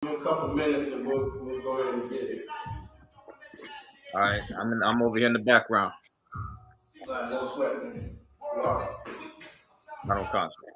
A couple minutes and we'll go ahead and get it. All right, I'm over here in the background. No sweat, man. Wow. I don't concentrate.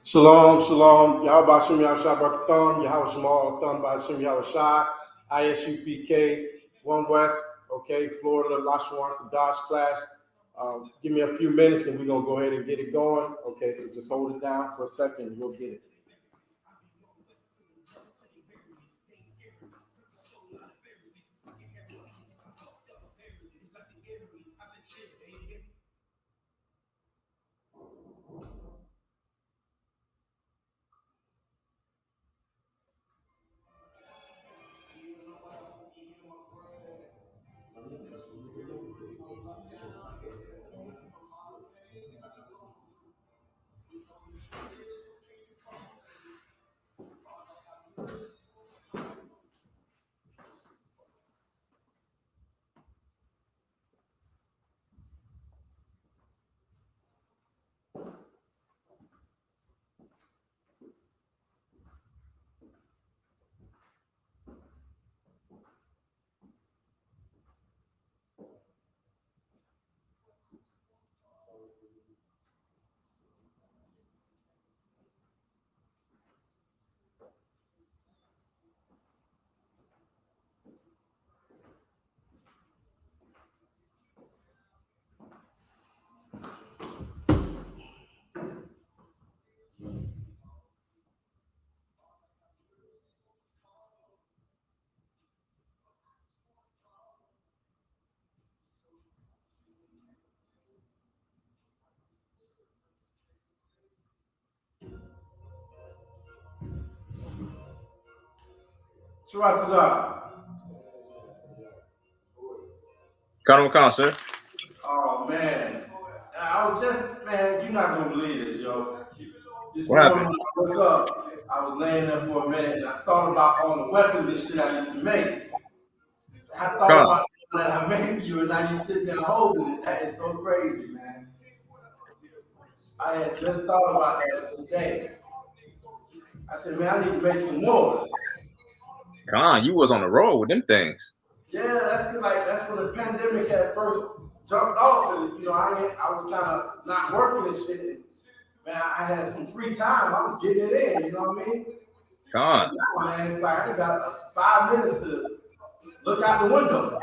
Shalom, shalom. Yahweh Shem Yahshua Thumb, Yahweh Shemal Thumb by Shem Yahweh I.S.U.P.K, One West, okay, Florida, Lashawan, Qadash class. Give me a few minutes and we're going to go ahead and get it going. Okay, so just hold it down for a second and we'll get it. What's up? Come, sir. Oh, man. I was just, man, you're not going to believe this, yo. This What morning happened? when I woke up, I was laying there for a minute and I thought about all the weapons and shit I used to make. I thought about that I made for you and now you sitting there holding it. That is so crazy, man. I had just thought about that today. I said, man, I need to make some more. You was on the road with them things. Yeah, that's when the pandemic had first jumped off, and I was kind of not working and shit. Man, I had some free time. I was getting it in. You know what I mean? Now, man, it's like I got 5 minutes to look out the window.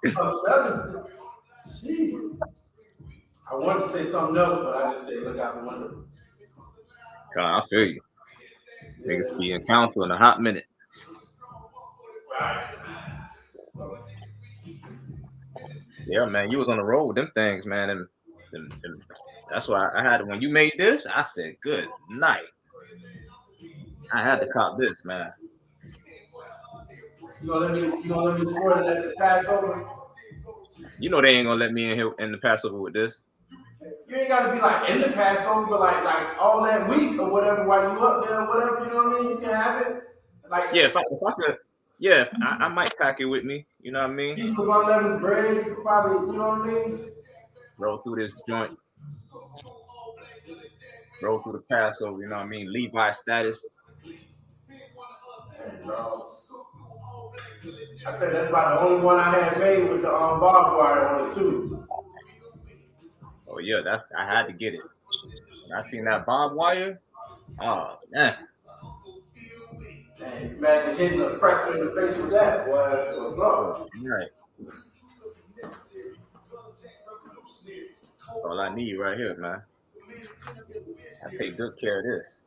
I'm telling you. Jeez. I wanted to say something else, but I just said look out the window. I feel you. Niggas be in council in a hot minute. Right. Yeah, man, you was on the road with them things, man, and that's why I had when you made this. I said, "Good night." I had to cop this, man. You gonna let me spoil it at the Passover? You know they ain't gonna let me in here in the Passover with this. You ain't gotta be like in the Passover, but like all that week or whatever while you up there, or whatever. You know what I mean? You can have it. Like Yeah, if I could, yeah, I might pack it with me. You know what I mean? piece of unleavened bread, you could probably, you know what I mean? Roll through this joint. Roll through the Passover. You know what I mean? Levi status. I think that's about the only one I had made with the barbed wire on it too. Oh yeah, I had to get it. When I seen that barbed wire, oh man. And imagine hitting a oppressor in the face with that, boy. That's what's up. Right. All I need right here, man. I take good care of this.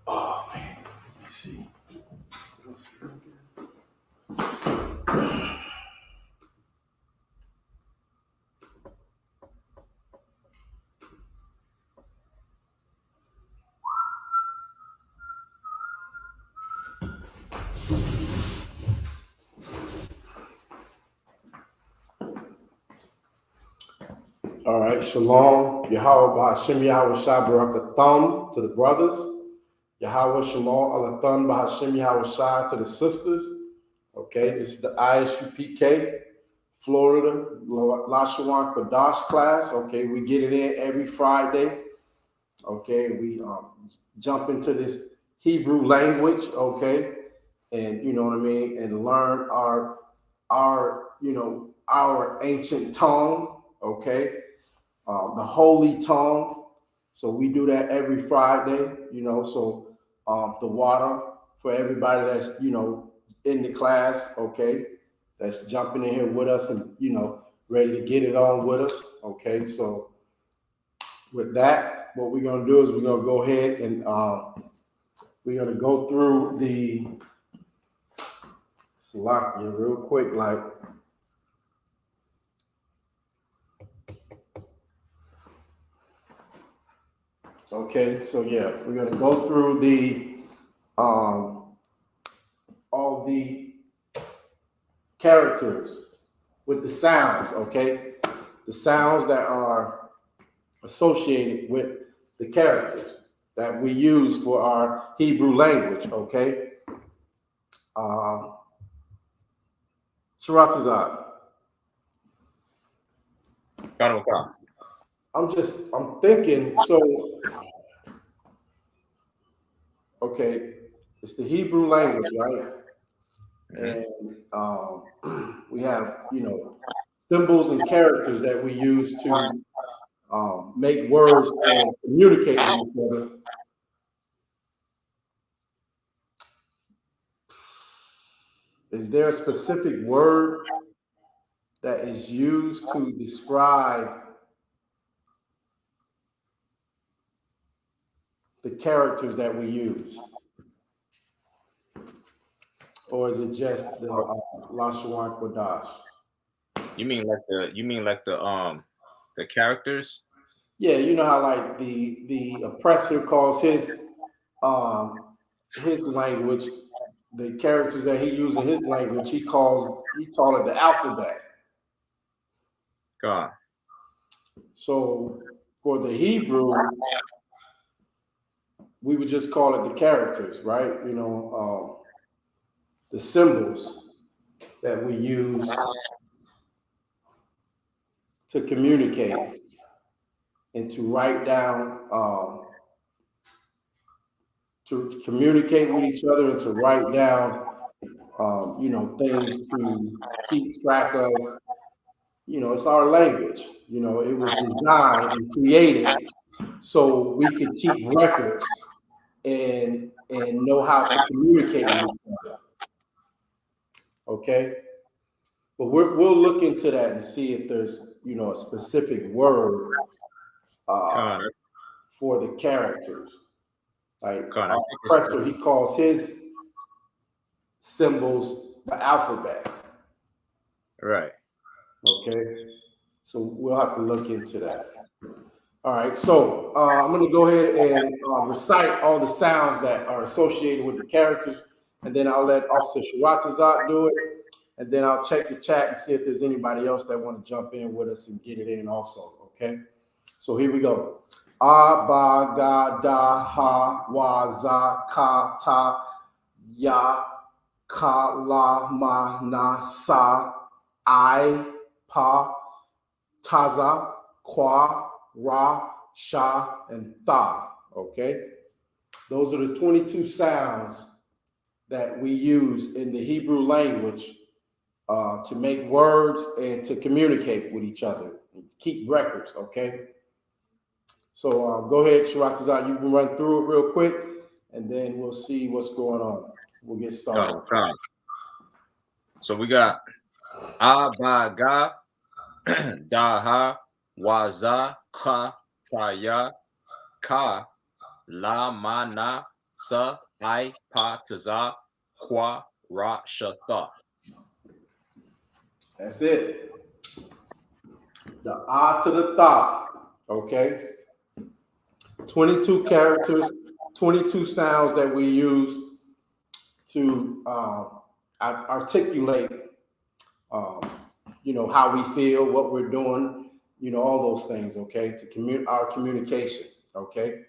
Oh man, let me see. All right, shalom, Yahweh Ba'Hashem Yahweh Shai Barakatham to the brothers, Yahweh Shalom Alatham Ba'Hashem Yahweh Shai to the sisters. Okay, this is the I.S.U.P.K. Florida Lashawan Qadash class. Okay, we get it in every Friday. Okay, we jump into this Hebrew language. Okay, and you know what I mean, and learn our our ancient tongue. Okay. The holy tongue. So we do that every Friday, so the water for everybody that's, in the class, okay, that's jumping in here with us and, ready to get it on with us, okay. So with that, what we're going to do is we're going to go ahead and we're going to go through the Salakia real quick, like, okay, so yeah, we're gonna go through the all the characters with the sounds, okay? The sounds that are associated with the characters that we use for our Hebrew language, okay? Sharatazad. I'm thinking, so, okay, it's the Hebrew language, right? And we have, symbols and characters that we use to make words and communicate with each other. Is there a specific word that is used to describe the characters that we use? Or is it just the Lashawan Qadash? You mean like the characters? Yeah, you know how like the oppressor calls his language, the characters that he uses in his language, he call it the alphabet. God. So for the Hebrew, we would just call it the characters, right? The symbols that we use to communicate and to write down, to communicate with each other and to write down, things to keep track of. It's our language. It was designed and created so we could keep records and know how to communicate with each other. Okay, but we'll look into that and see if there's a specific word for the characters. Like our oppressor, he calls his symbols, the alphabet. Right. Okay, so we'll have to look into that. All right, so I'm going to go ahead and recite all the sounds that are associated with the characters, and then I'll let Officer Sharatazat do it, and then I'll check the chat and see if there's anybody else that want to jump in with us and get it in also. Okay, so here we go. A, ba, ga, da, ha, wa, za, ka, ta, ya, ka, la, ma, na, sa, I, pa, taza, kwa, ra, sha, and tha. Okay, those are the 22 sounds that we use in the Hebrew language to make words and to communicate with each other and keep records. Okay, so go ahead, Sharatazat, you can run through it real quick, and then we'll see what's going on. We'll get started. So we got A, ba, ga, da, ha, wa, za, ka, ta, ya, ka, la, ma, na, sa, I, pa, ta, za, kwa, ra, sha, tha. That's it. The A to the Tha. Okay. 22 characters, 22 sounds that we use to articulate, how we feel, what we're doing, all those things. Okay. To our communication. Okay.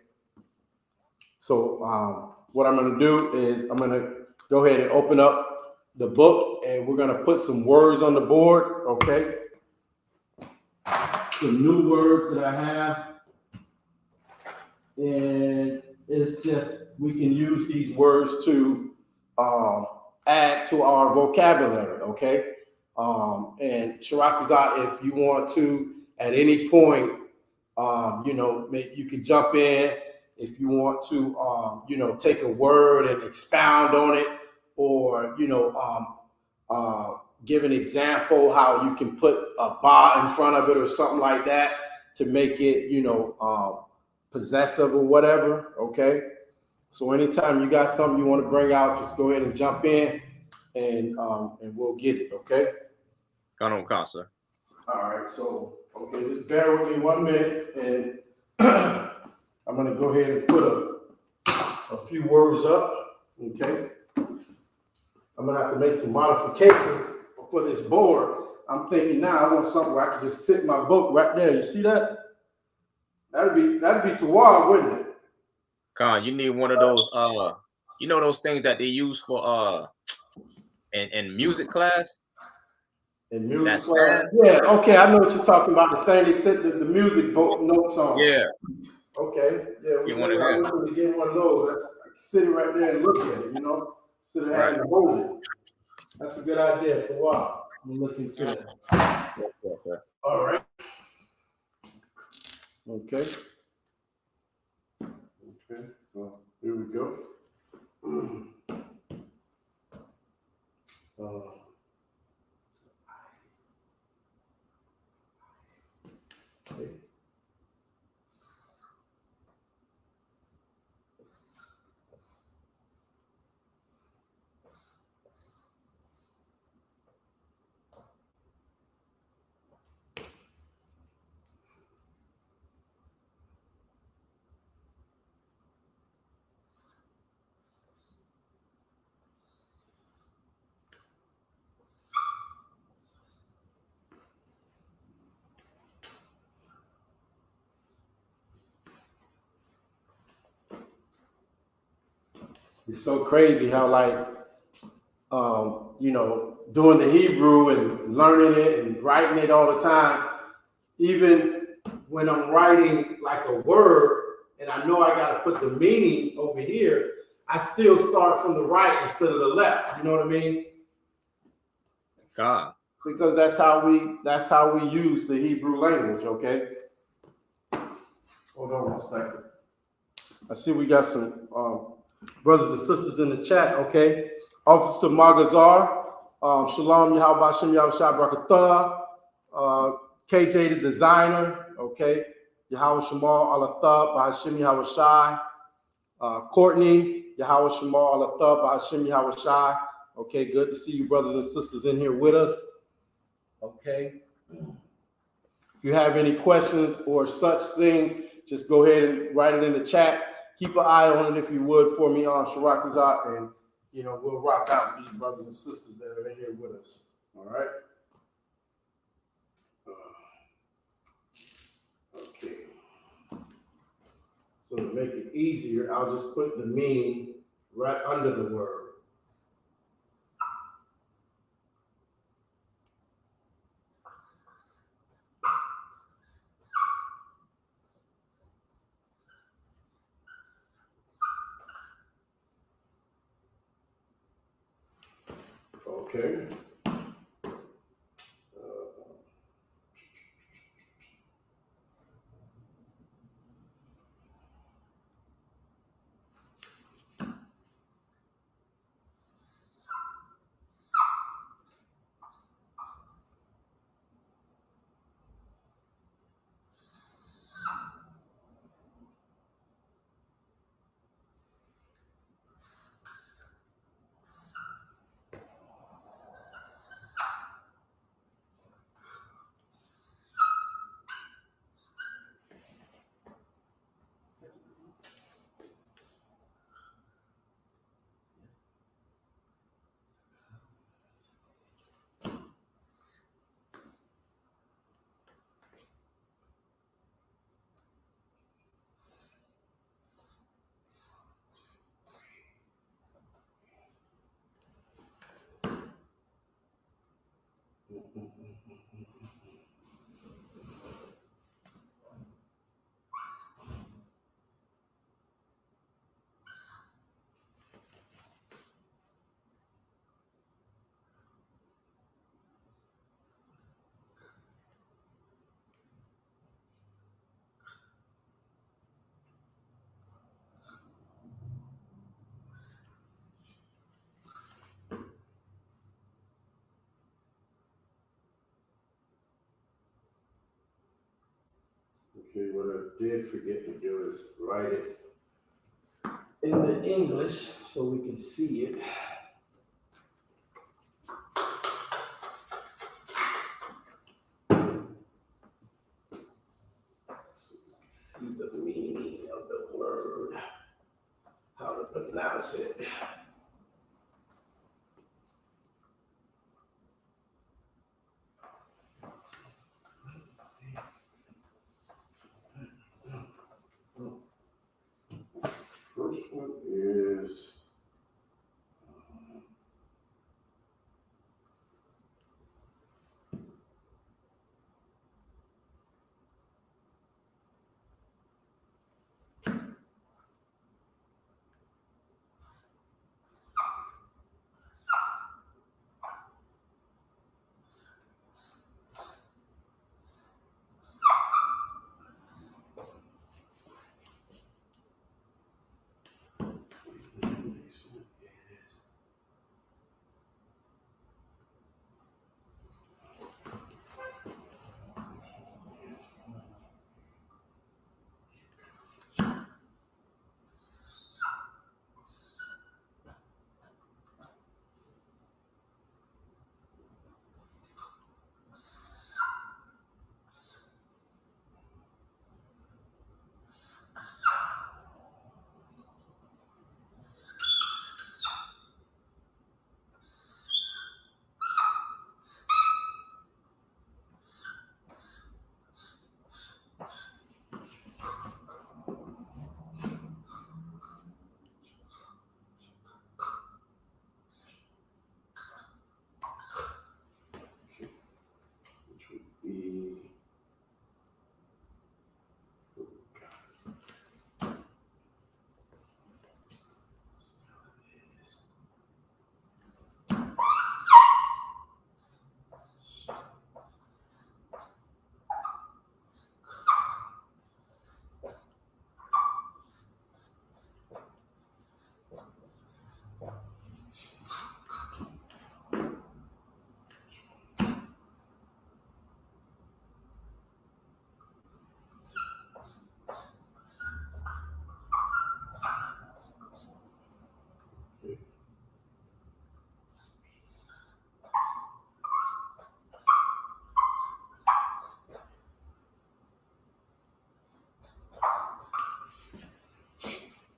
So what I'm going to do is I'm going to go ahead and open up the book, and we're going to put some words on the board. Okay. Some new words that I have. And it's just, we can use these words to add to our vocabulary, okay? And Sharatazat, if you want to, at any point, you can jump in if you want to, take a word and expound on it, or, give an example how you can put a ba in front of it or something like that to make it, possessive or whatever. Okay, so anytime you got something you want to bring out, just go ahead and jump in, and we'll get it. Okay. Got on, sir. All right. So just bear with me 1 minute, and I'm gonna go ahead and put a few words up. Okay. I'm gonna have to make some modifications for this board. I'm thinking now I want something where I can just sit my book right there. You see that? That'd be too wild, wouldn't it? Con, you need one of those those things that they use for in music class. In music class? Yeah, okay, I know what you're talking about. The thing they set the music notes on. Yeah. Okay. Yeah, we want to get one of those. That's sit right there and look at it, instead of having to hold it. That's a good idea for a while. I'm looking into that. Yeah. All right. Okay. So here we go. Okay. It's so crazy how doing the Hebrew and learning it and writing it all the time, even when I'm writing like a word and I know I got to put the meaning over here, I still start from the right instead of the left. You know what I mean? God. Because that's how we use the Hebrew language. Okay. Hold on 1 second. I see we got some brothers and sisters in the chat. Okay. Officer Magazar, Shalom, Yahweh Shem Yahweh Shai Barakatah, KJ the designer, okay, Yahweh Shemal Alathah, Bahashem Yahweh Shai, Courtney, Yahweh Shemal Alathah, Bahashem Yahweh Shai, Okay, good to see you, brothers and sisters, in here with us. Okay. If you have any questions or such things, just go ahead and write it in the chat. Keep an eye on it if you would for me on Sharatazat, and we'll rock out with these brothers and sisters that are in here with us. All right. Okay. So to make it easier, I'll just put the meaning right under the word. Okay. Okay, what I did forget to do is write it in the English so we can see it. So we can see the meaning of the word, how to pronounce it. First one is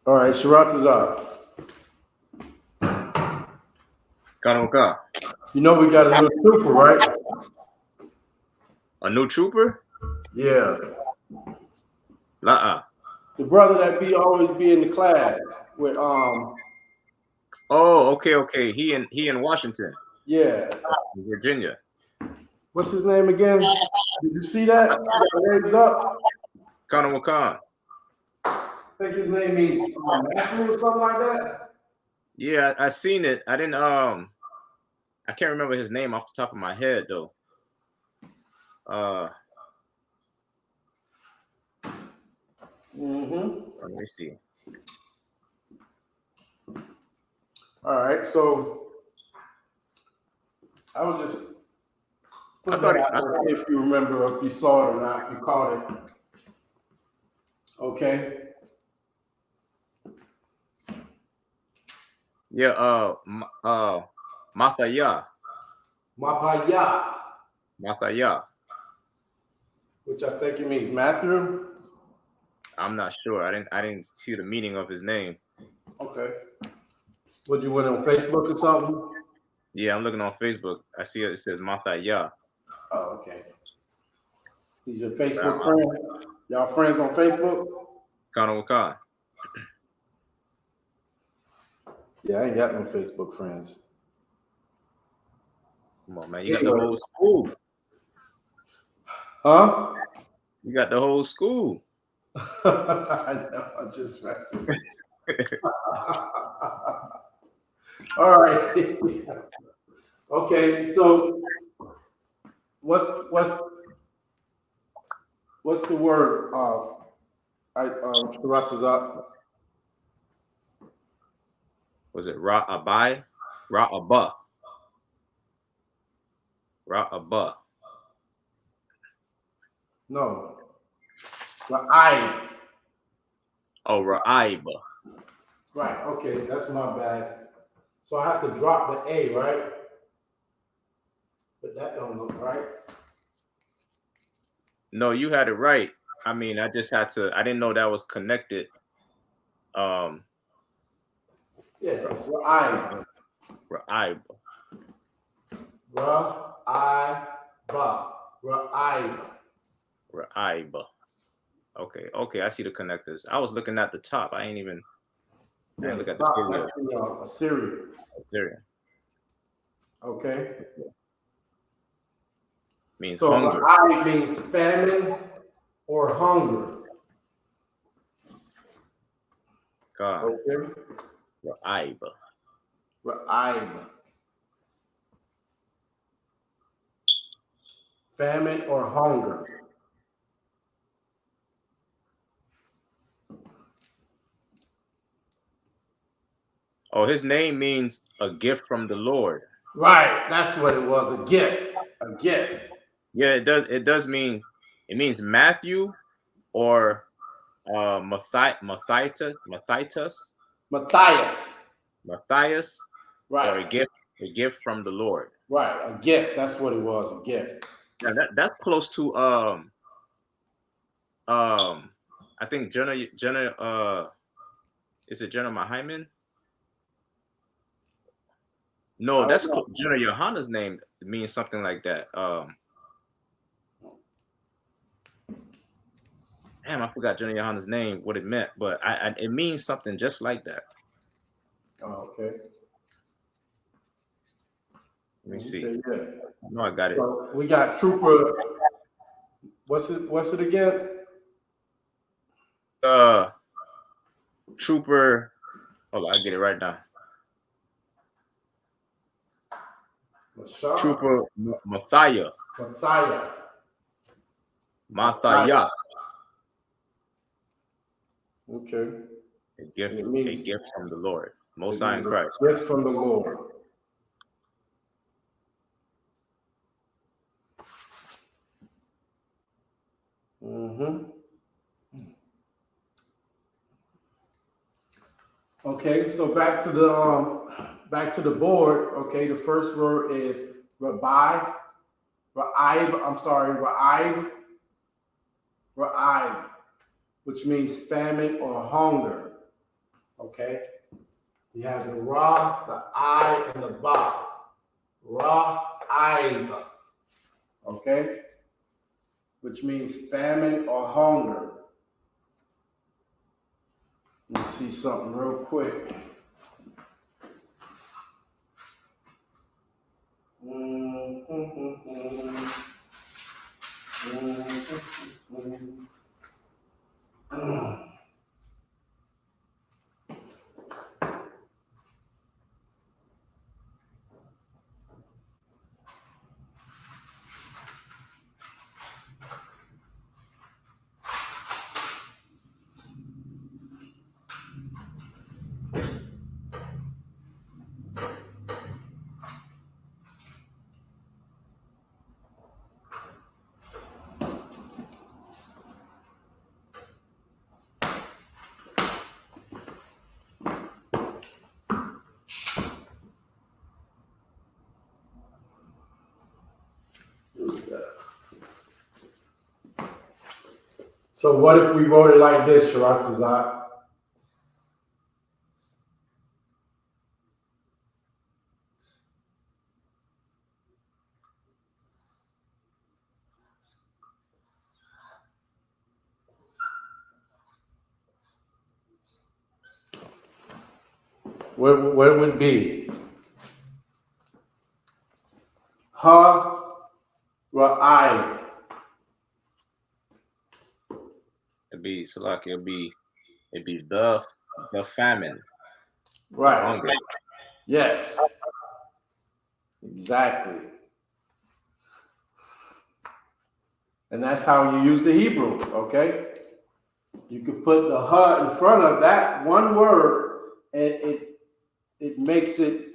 All right, Shiraz is up. Kanawaka. You know we got a new trooper, right? A new trooper? Yeah. La. The brother that always be in the class with Oh, okay. He in Washington. Yeah. Virginia. What's his name again? Did you see that? He got raised up. Kanawaka. I think his name is Matthew or something like that. Yeah, I seen it. I didn't I can't remember his name off the top of my head though. Let me see. All right, so I was just I thought if you remember, if you saw it or not, if you caught it. Okay. Yeah, Mathaya. Mapaya, which I think it means Matthew. I'm not sure. I didn't see the meaning of his name. Okay. What, you went on Facebook or something? Yeah, I'm looking on Facebook. I see it says Mathaya. Oh, okay. He's your Facebook friend. Y'all friends on Facebook? Kanawaka. Yeah, I ain't got no Facebook friends. Come on, man. You got the whole school. Huh? You got the whole school. I know, I'm just messing with you. All right. Okay, so what's the word? Shiraz is up. Was it Ra'abai? Ra'aba. Ra'aba. No. Ra'aib. Oh, Ra'aiba. Right, okay, that's my bad. So I have to drop the A, right? But that don't look right. No, you had it right. I mean, I just had to. I didn't know that was connected. Yeah, it's Ra'aib. Ra'aiba. Ra'aiba. Ra'aib. Ra'aiba. Okay. I see the connectors. I was looking at the top. I ain't even. Yeah, look at that's the Assyrian. Assyrian. Okay. Means so hunger. Ra'aib means famine or hunger. God. Okay. Ra'aiba. Ra'aib. Famine or hunger. Oh, his name means a gift from the Lord. Right, that's what it was. A gift. A gift. Yeah, it does. It does mean. It means Matthew or Matthias. Matthias. Right. Or a gift from the Lord. Right, a gift. That's what it was. A gift. Now that's close to I think Jenna is it Jenna Hyman? No, that's Jenna Yohanna's name means something like that. Damn, I forgot Jenna Yohanna's name, what it meant, but it means something just like that. Oh, okay. Let me see. Yeah. No, I got it. So we got Trooper. What's it again? Trooper. Hold on, I get it right now. Trooper Mathaya. Mathaya. Okay. A gift from the Lord. Most High in Christ. Gift from the Lord. Okay, so back to the board. Okay, the first word is Ra'aib, which means famine or hunger. Okay? He has the Ra, the I, and the Ba. Ra, I. Okay? Which means famine or hunger. Let me see something real quick. So what if we wrote it like this, Sharatazak? What would it be? Ha, Ra'ai. It'd be Salaki. It'd be the famine. Right. Hunger. Yes. Exactly. And that's how you use the Hebrew, okay? You could put the ha in front of that one word, and it makes it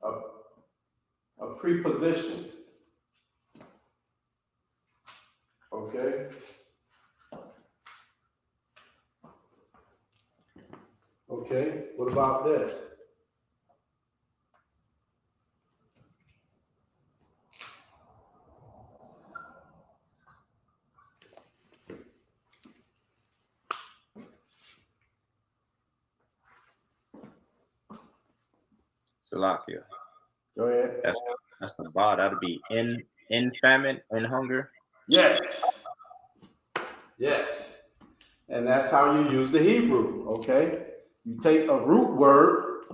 a preposition. Okay? Okay, what about this? Salakia. Go ahead. That's the bar. That'd be in famine, in hunger. Yes. Yes. And that's how you use the Hebrew, okay? You take a root word,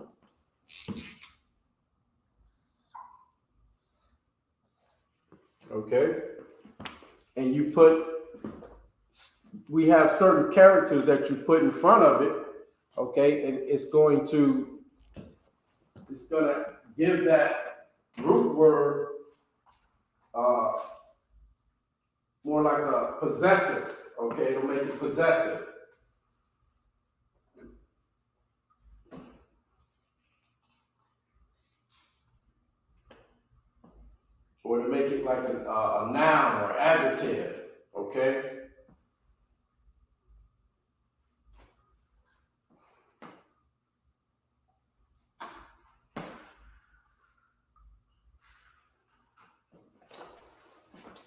okay? And you we have certain characters that you put in front of it, okay? And it's going to give that root word more like a possessive, okay? It'll make it possessive. Or to make it like a noun or adjective, okay?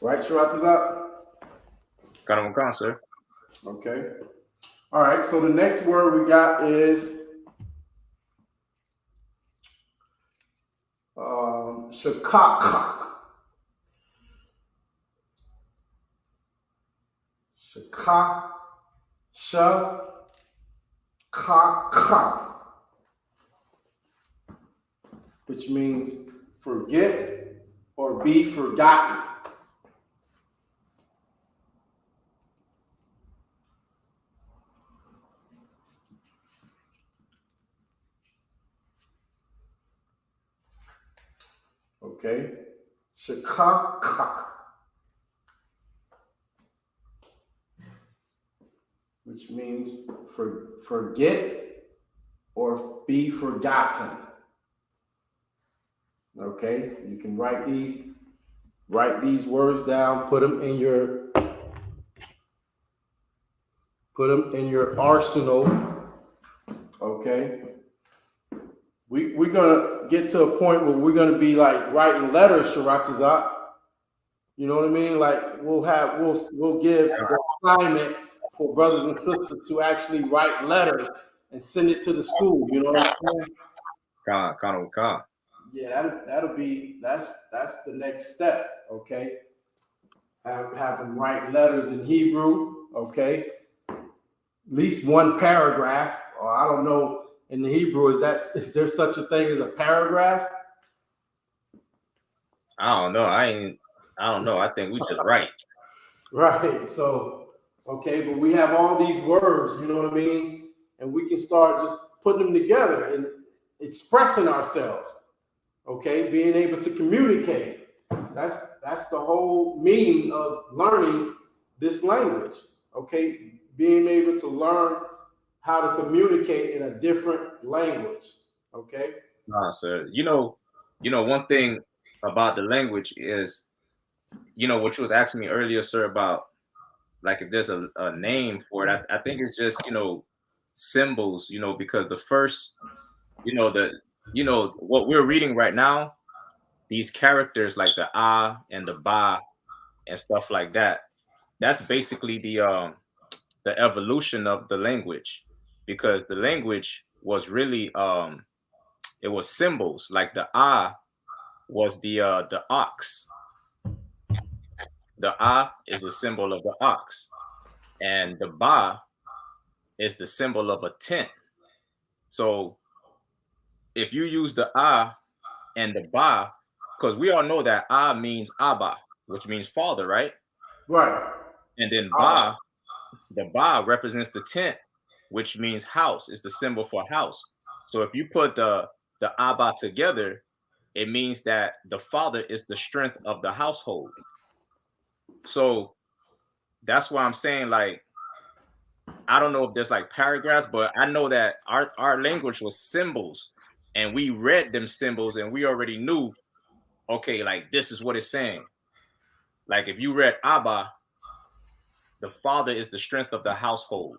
Right, Sharatazak? Got sir. Okay. All right, so the next word we got is shakak. Shakak. Shakak. Which means forget or be forgotten. Okay? Shakak. Which means forget or be forgotten. Okay? You can write these words down, put them in your arsenal. Okay? We're gonna get to a point where we're gonna be like writing letters, Sharatazak. You know what I mean? Like we'll give the assignment for brothers and sisters to actually write letters and send it to the school. You know what I'm saying? Con. Yeah, that's the next step. Okay, have them write letters in Hebrew. Okay, at least one paragraph, or I don't know. In the Hebrew, is there such a thing as a paragraph? I don't know. I don't know. I think we just write. Right. So, okay, but we have all these words, you know what I mean? And we can start just putting them together and expressing ourselves. Okay, being able to communicate. That's the whole meaning of learning this language. Okay, being able to learn how to communicate in a different language. Okay. Nah, sir. One thing about the language is, what you was asking me earlier, sir, about like if there's a name for it. I think it's just, symbols, because the first, what we're reading right now, these characters like the and the ba and stuff like that, that's basically the evolution of the language, because the language was really it was symbols. Like the was the ox. The is a symbol of the ox, and the ba is the symbol of a tent. So if you use the and the ba, because we all know that means Abba, which means father, right? Right. And then All right. the ba represents the tent, which means house. It's the symbol for house. So if you put the Abba together, it means that the father is the strength of the household. So that's why I'm saying, like, I don't know if there's like paragraphs, but I know that our language was symbols, and we read them symbols and we already knew, okay, like this is what it's saying. Like if you read Abba, the father is the strength of the household,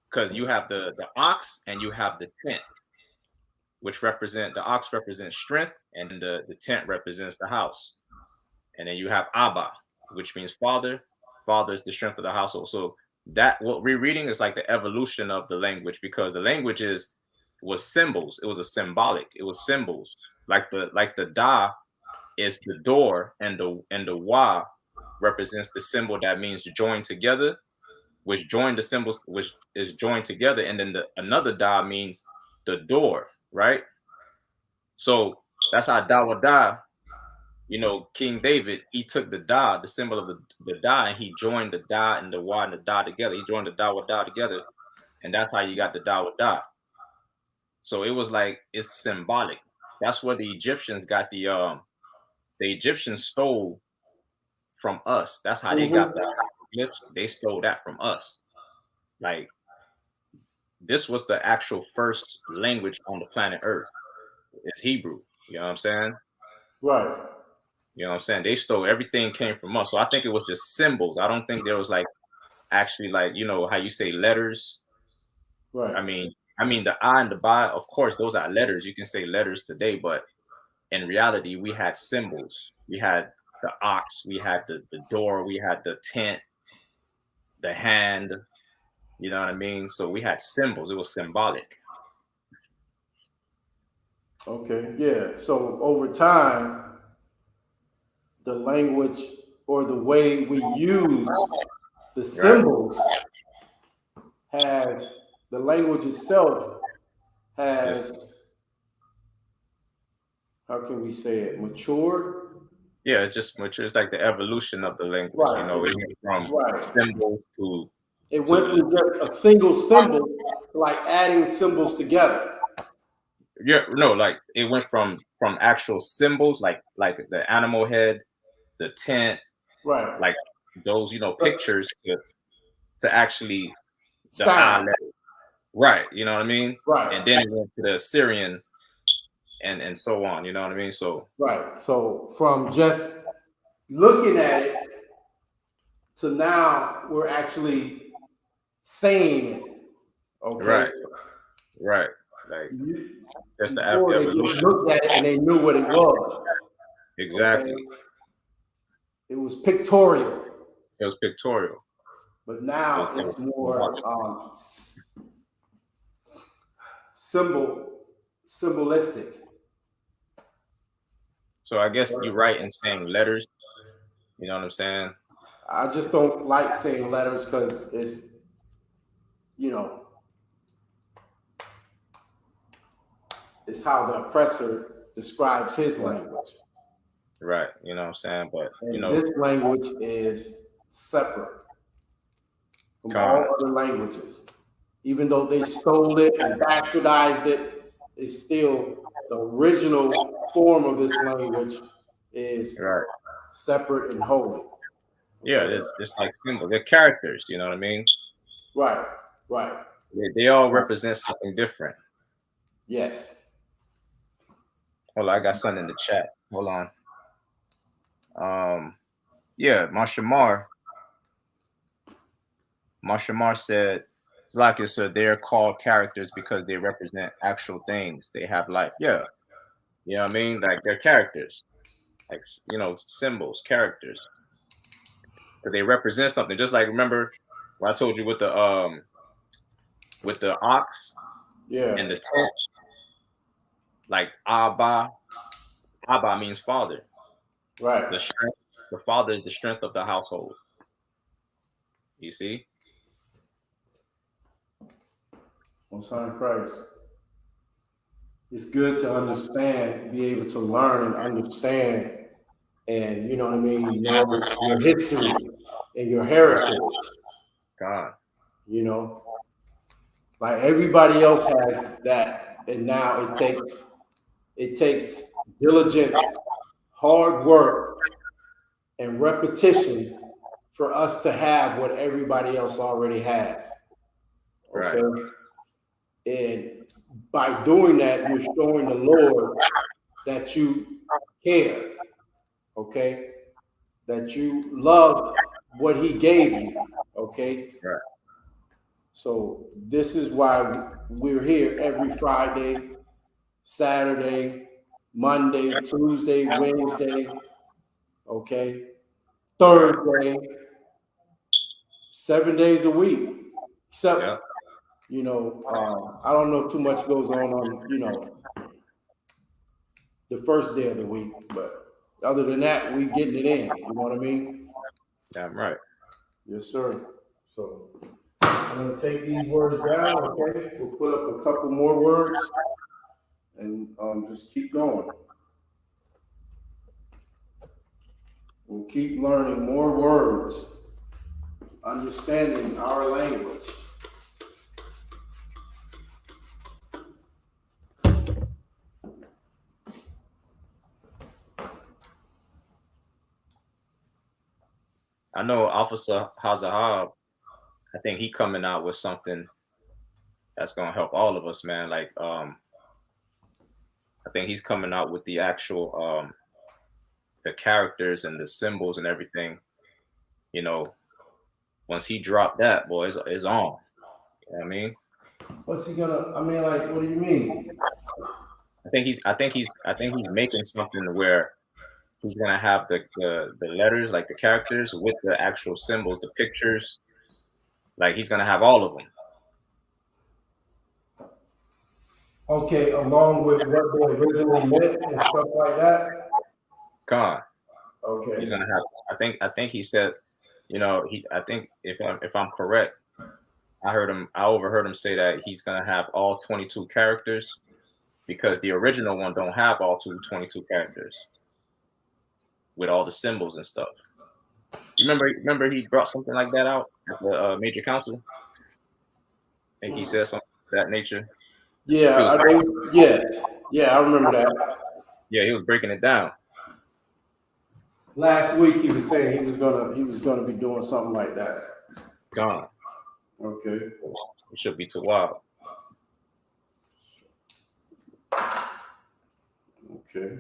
because you have the ox and you have the tent, which represent the ox represents strength and the tent represents the house. And then you have Abba, which means father. Father is the strength of the household. So that what we're reading is like the evolution of the language, because the language was symbols. It was a symbolic. It was symbols. Like the da is the door, and the wa represents the symbol that means join together, which join the symbols, which is joined together, and then another da means the door, right? So that's how da. King David, he took the da, the symbol of the da, and he joined the da and the wa and the da together. He joined the da with da together, and that's how you got the da with da. So it was like it's symbolic. That's where the Egyptians got the Egyptians stole from us. That's how they got the hieroglyphs. They stole that from us. Like this was the actual first language on the planet Earth. It's Hebrew. You know what I'm saying? Right. You know what I'm saying? They stole everything came from us. So I think it was just symbols. I don't think there was like actually like, how you say letters. Right. I mean the I and the ba, of course, those are letters. You can say letters today, but in reality, we had symbols. We had the ox, we had the door, we had the tent, the hand, you know what I mean? So we had symbols. It was symbolic. Okay. Yeah. So over time, the language or the way we use the Right. symbols has the language itself Just has, how can we say it, matured. yeah, it's like the evolution of the language. It Right. went from Right. symbols to It went from just a single symbol to like adding symbols together. yeah, no, like it went from actual symbols like the animal head, the tent, Right. like those, pictures to actually the eye Sound. letter. Right, you know what I mean? And Right. then it went to the Assyrian and so on, you know what I mean? So Right. So from just looking at it to now we're actually saying it. Okay. right. Like that's the Before they just evolution. looked at it and they knew what it was. Okay. Exactly. it was pictorial. It was pictorial. But now it's more symbolistic. So I guess you're right in saying letters. You know what I'm saying? I just don't like saying letters because it's, you know, it's how the oppressor describes his language. Right. You know what I'm saying? But, you know, this language is separate from all other languages. Even though they stole it and bastardized it, it's still the original form of this language is separate and holy. Yeah, it's like symbols. They're characters, you know what I mean? Right, right. They all represent something different. Yes. Hold on, I got something in the chat. Hold on. Yeah, Mashamar said, like said, they're called characters because they represent actual things. They have life. Yeah. You know what I mean? Like they're characters. Like, you know, symbols, characters. Because they represent something. Just like, remember when I told you with the ox and the tent, like Abba means father. Right. The father is the strength of the household. You see? On Son of Christ. It's good to understand, be able to learn and understand, and you know what I mean, know your history and your heritage. God. You know, like everybody else has that, and now it takes diligent, hard work and repetition for us to have what everybody else already has. Okay. Right. And by doing that, you're showing the Lord that you care, okay? That you love what he gave you, okay? Right. So this is why we're here every Friday, Saturday, Monday, Tuesday, Wednesday, okay? Thursday, 7 days a week. Except, you know, I don't know too much goes on, you know, the first day of the week, but other than that, we getting it in. You know what I mean? Damn right. Yes, sir. So I'm gonna take these words down. Okay, we'll put up a couple more words and just keep going. We'll keep learning more words, understanding our language. I know Officer Hazahab, I think he coming out with something that's gonna help all of us, man. Like I think he's coming out with the actual the characters and the symbols and everything. You know, once he dropped that, boy, it's on. You know what I mean? What's he gonna? I mean, like, what do you mean? I think he's making something where he's gonna have the letters, like the characters, with the actual symbols, the pictures. Like he's gonna have all of them. Okay, along with what they originally meant and stuff like that. God. Okay. He's gonna have. I think he said, you know, I think if I'm correct, I overheard him say that he's gonna have all 22 characters because the original one don't have all 22 characters with all the symbols and stuff. You remember he brought something like that out at the major council? I think he said something of that nature. Yeah, yeah, I remember that. Yeah, he was breaking it down. Last week he was saying he was gonna be doing something like that. Gone. Okay. It should be too wild. Okay.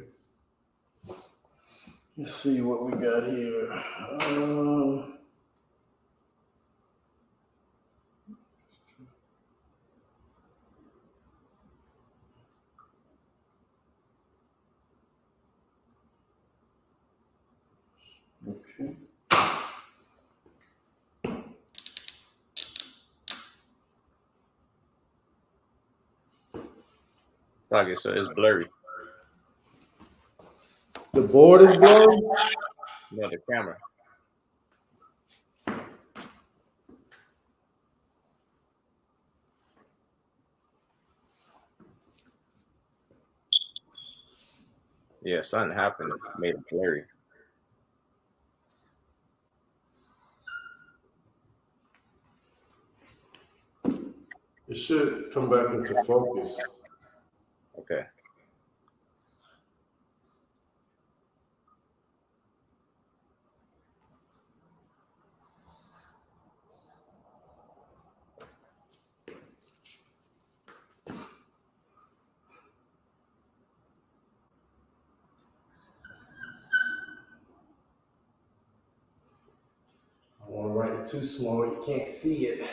Let's see what we got here. Okay. Like I said, it's blurry. The board is blurry. No, the camera. Yeah, something happened. Made it blurry. It should come back into focus. Okay. I don't want to write it too small. You can't see it.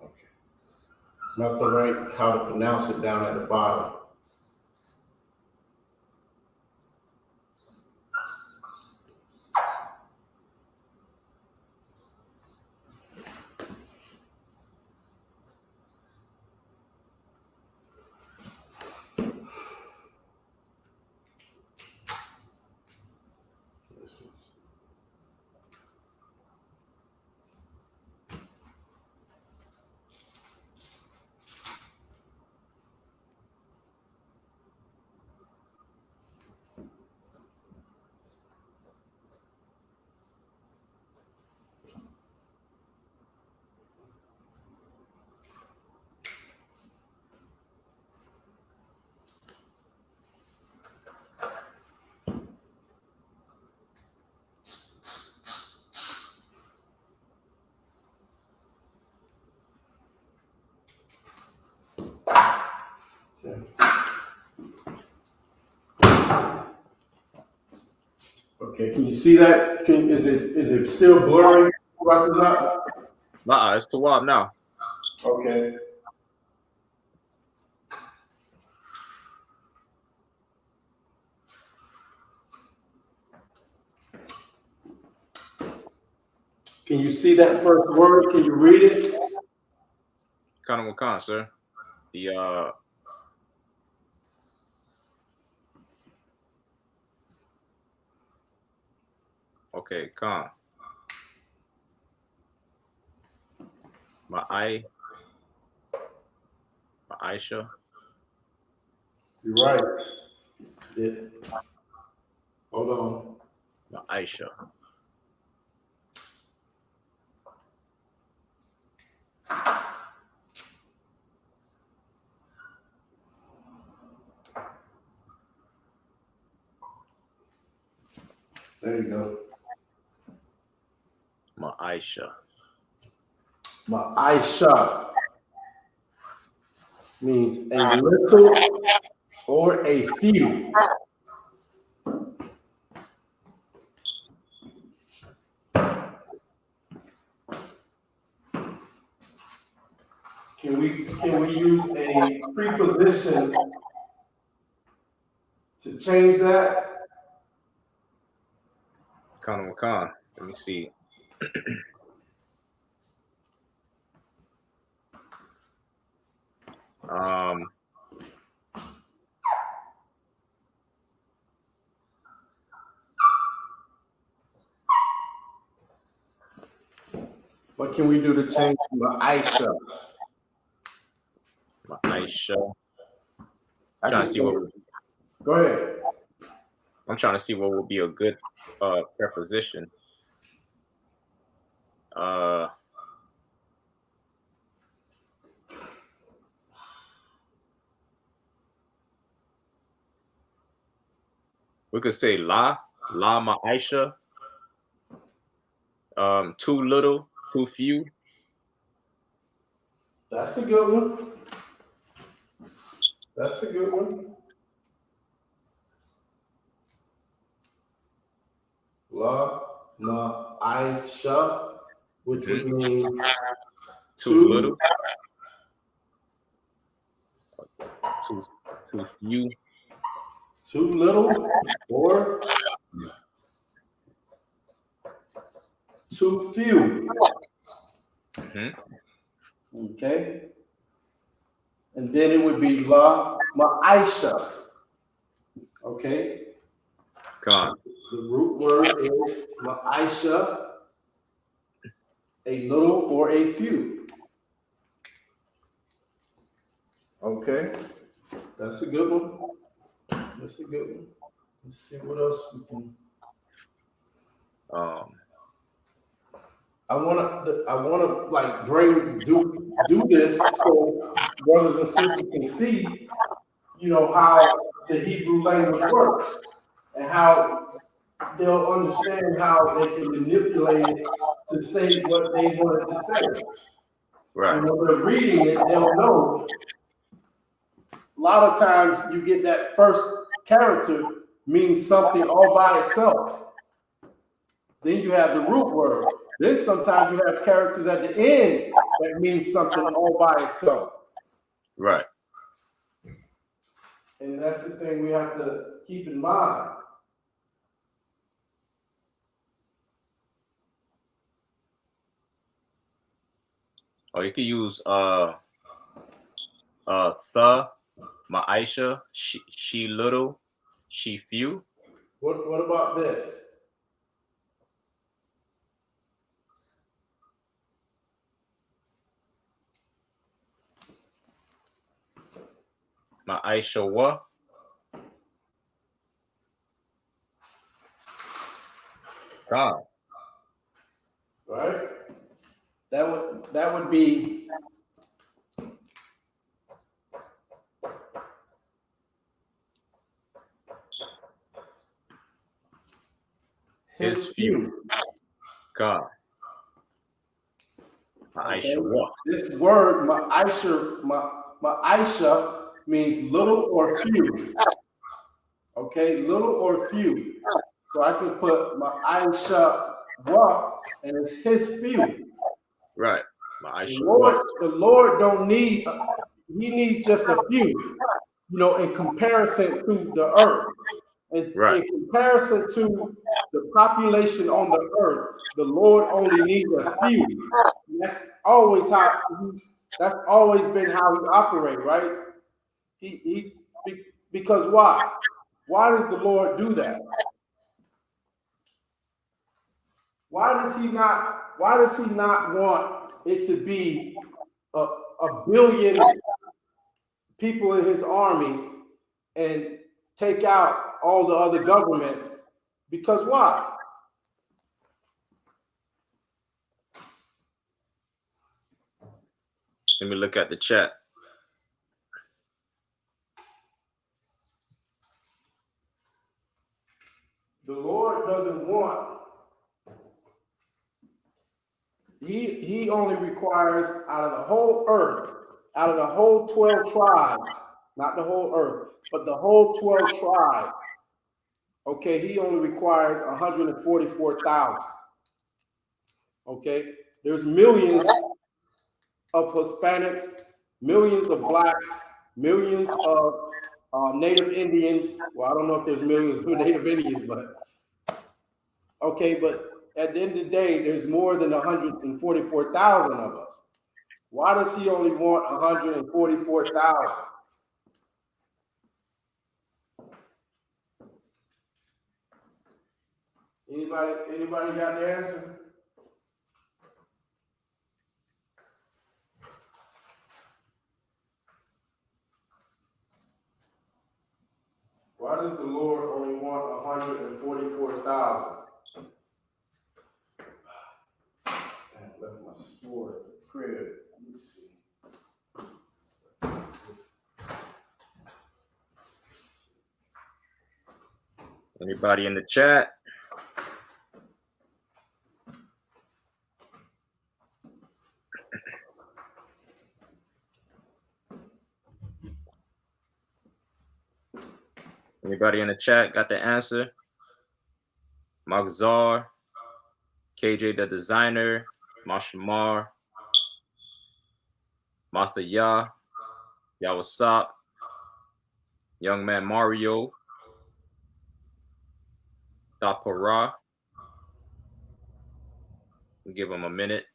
Okay. Not the right how to pronounce it down at the bottom. Okay, can you see that? Is it still blurry? It's too wild now. Okay. Can you see that first word? Can you read it? Kana, sir. The okay, Khan. My Aisha. You're right. Yeah. Hold on. My Aisha. There you go. My Aisha. My I.S.U.P.K means a little or a few. Can we use a preposition to change that? Kana. Let me see. What can we do to change my I.S.U.P.K? My Aisha. Trying to see what. Go ahead. I'm trying to see what would be a good preposition. We could say la my Aisha. Too little, too few. That's a good one. That's a good one. La ma I.S.U.P.K, which would mean too little, too few. Too little or too few. Okay. And then it would be la ma I.S.U.P.K. Okay. God. The root word is ma I.S.U.P.K, a little or a few. Okay. That's a good one. That's a good one. Let's see what else we can. I wanna like do this so brothers and sisters can see, how the Hebrew language works and how they'll understand how they can manipulate it to say what they wanted to say. Right. And when they're reading it, they'll know. A lot of times you get that first character means something all by itself. Then you have the root word. Then sometimes you have characters at the end that means something all by itself. Right. And that's the thing we have to keep in mind. Or you could use my Aisha, she little, she few. What about this? My Aisha what? God. Right? That would be his few. God. My Aisha what? This word, my Aisha means little or few. Okay, little or few. So I can put my I.S.U.P.K, and it's his few. Right. My I.S.U.P.K. The Lord don't need, he needs just a few, in comparison to the earth. And Right. in comparison to the population on the earth, the Lord only needs a few. And that's always been how he operates, right? Because why? Why does the Lord do that? Why does he not want it to be a billion people in his army and take out all the other governments? Because why? Let me look at the chat. The Lord doesn't want, he only requires out of the whole earth, out of the whole 12 tribes, not the whole earth, but the whole 12 tribes, okay, he only requires 144,000. Okay, there's millions of Hispanics, millions of blacks, millions of Native Indians. Well, I don't know if there's millions of Native Indians, but okay, but at the end of the day, there's more than 144,000 of us. Why does he only want 144,000? Anybody got the answer? Why does the Lord only want 144,000? I left my sword at the crib. Let me see. Anybody in the chat? Anybody in the chat got the answer? Magzar, KJ the designer, Mashamar, Martha Yah, Yawasop, Young Man Mario, Dapara. Give him a minute.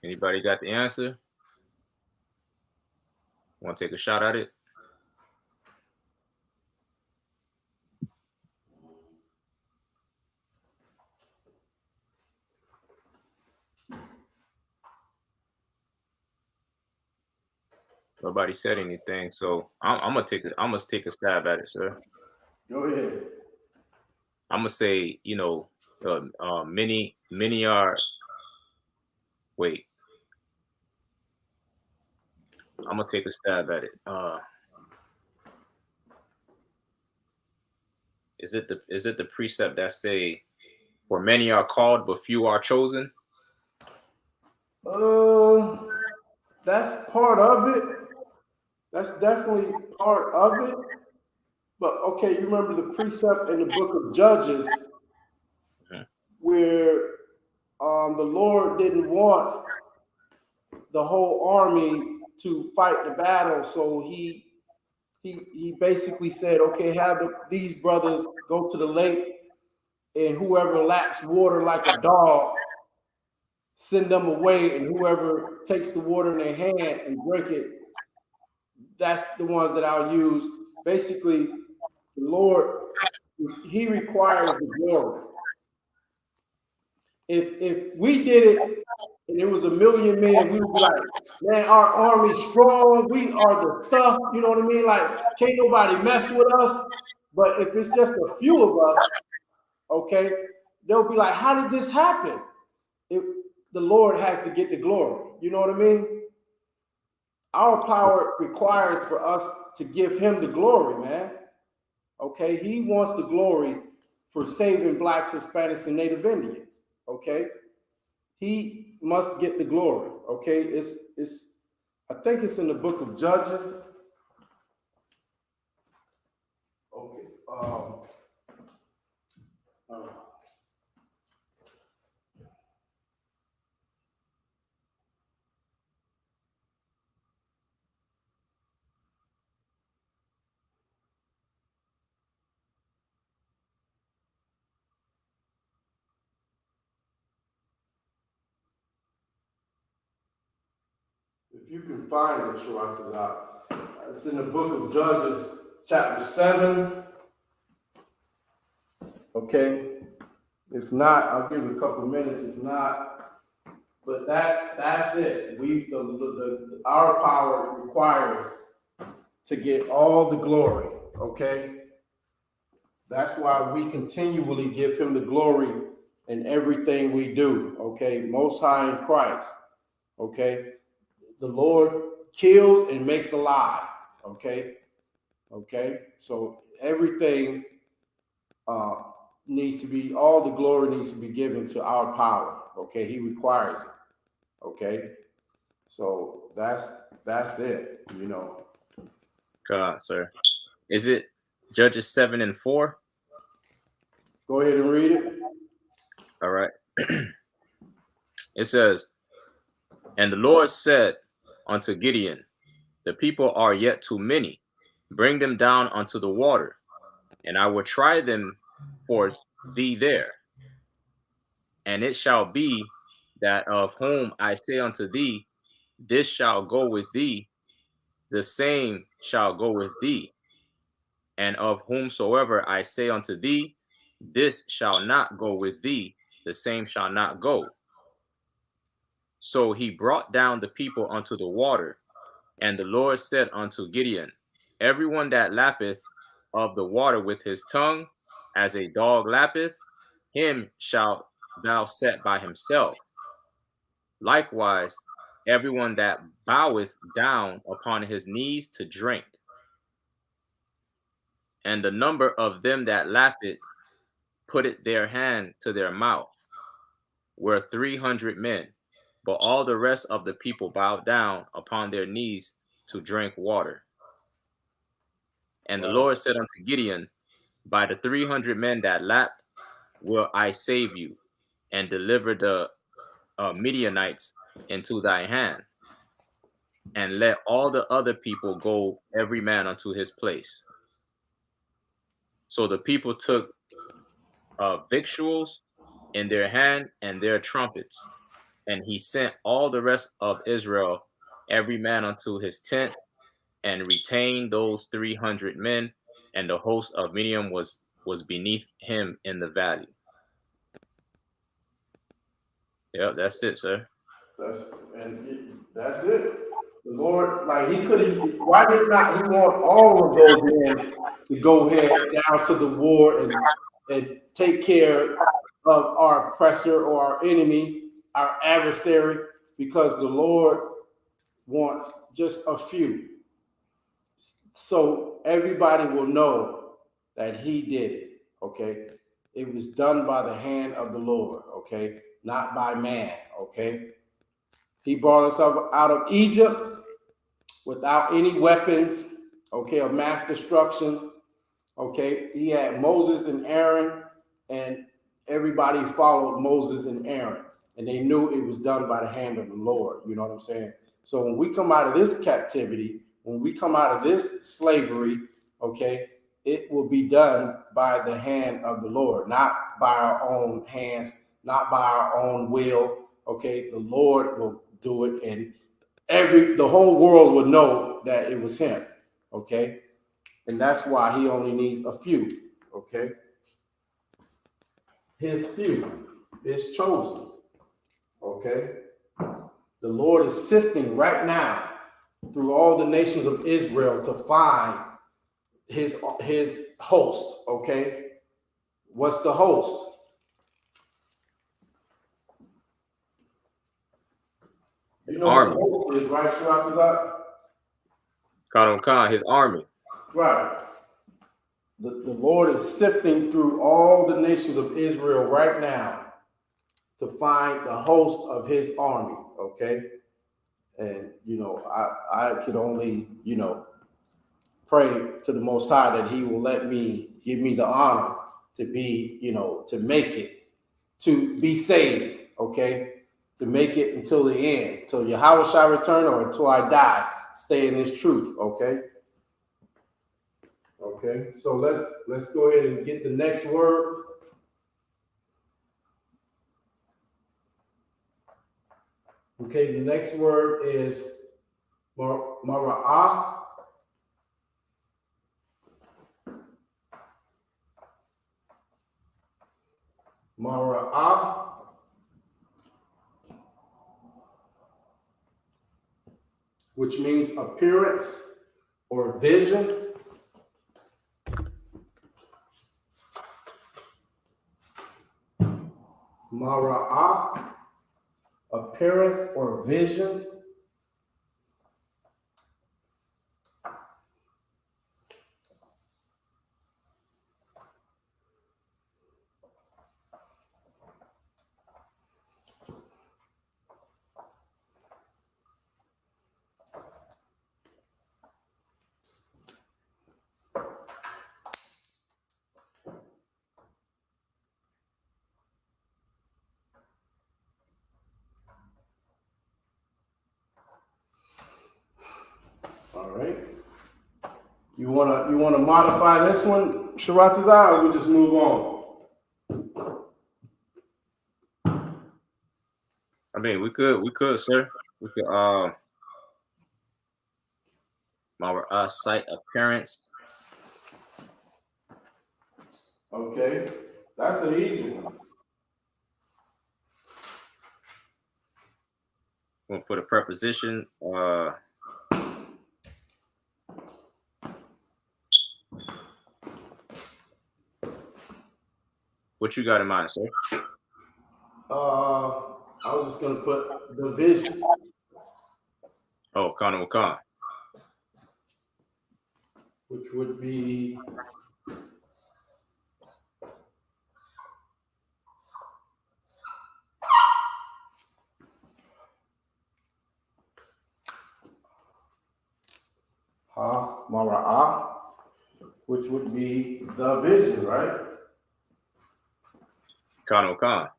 Anybody got the answer? Want to take a shot at it? Nobody said anything, so I'm gonna take a stab at it, sir. Go ahead. I'm gonna say, many are. Wait, I'm gonna take a stab at it. Is it the precept that say, "For many are called, but few are chosen"? That's part of it. That's definitely part of it. But okay, you remember the precept in the book of Judges, where the Lord didn't want the whole army to fight the battle, so he basically said, okay, have these brothers go to the lake, and whoever laps water like a dog, send them away, and whoever takes the water in their hand and drink it, that's the ones that I'll use. Basically, the Lord, he requires the glory. If we did it and it was a million men, we would be like, man, our army's strong. We are the stuff. You know what I mean? Like, can't nobody mess with us. But if it's just a few of us, okay, they'll be like, how did this happen? The Lord has to get the glory. You know what I mean? Our power requires for us to give him the glory, man. Okay, he wants the glory for saving blacks, Hispanics, and Native Indians. Okay, he must get the glory. Okay, it's I think it's in the book of Judges. Okay. If you can find it, Sharatazah, it's in the book of Judges, chapter 7. Okay. If not, I'll give it a couple of minutes. If not, but that's it. Our power requires to get all the glory. Okay. That's why we continually give him the glory in everything we do. Okay. Most High in Christ. Okay. The Lord kills and makes alive. Okay. Okay. So everything needs to be, all the glory needs to be given to our power. Okay. He requires it. Okay. So that's it, you know. God, sir. Is it Judges 7:4? Go ahead and read it. All right. It says, and the Lord said unto Gideon, the people are yet too many. Bring them down unto the water, and I will try them for thee there. And it shall be that of whom I say unto thee, this shall go with thee, the same shall go with thee. And of whomsoever I say unto thee, this shall not go with thee, the same shall not go. So he brought down the people unto the water, and the Lord said unto Gideon, everyone that lappeth of the water with his tongue, as a dog lappeth, him shalt thou set by himself. Likewise, everyone that boweth down upon his knees to drink. And the number of them that lapped it, put it their hand to their mouth, were 300 men. But all the rest of the people bowed down upon their knees to drink water. And the Lord said unto Gideon, by the 300 men that lapped will I save you, and deliver the Midianites into thy hand, and let all the other people go every man unto his place. So the people took victuals in their hand and their trumpets, and he sent all the rest of Israel, every man unto his tent, and retained those 300 men, and the host of Midian was beneath him in the valley. Yep, that's it, sir. That's it. The Lord, like he could have, why did not he want all of those men to go ahead down to the war and take care of our oppressor or our enemy, our adversary, because the Lord wants just a few. So everybody will know that he did it. Okay. It was done by the hand of the Lord. Okay. Not by man. Okay. He brought us out of Egypt without any weapons, okay, of mass destruction. Okay. He had Moses and Aaron, and everybody followed Moses and Aaron, and they knew it was done by the hand of the Lord. You know what I'm saying? So when we come out of this captivity, when we come out of this slavery, okay, it will be done by the hand of the Lord, not by our own hands, not by our own will. Okay, the Lord will do it, and the whole world would know that it was him. Okay, and that's why he only needs a few. Okay, his few, his chosen. Okay, the Lord is sifting right now through all the nations of Israel to find his host. Okay, what's the host? His You know army. what the host is, right, Sharatazar? Khan, his army. Right. The Lord is sifting through all the nations of Israel right now to find the host of his army. Okay. And I could only, pray to the Most High that He will give me the honor to be, to make it, to be saved, okay? To make it until the end, until Yahweh shall return or until I die, stay in this truth, okay? Okay, so let's go ahead and get the next word. Okay, the next word is mara'ah. Mara'ah, which means appearance or vision. Mara'ah, appearance or vision. All right. You wanna modify this one, Sharatazar, or we just move on? I mean, we could, sir. We could our sight appearance. Okay, that's an easy one. We'll put a preposition. What you got in mind, sir? I was just gonna put the vision. Oh, Khan. Which would be mara'ah, which would be the vision, right? Khan.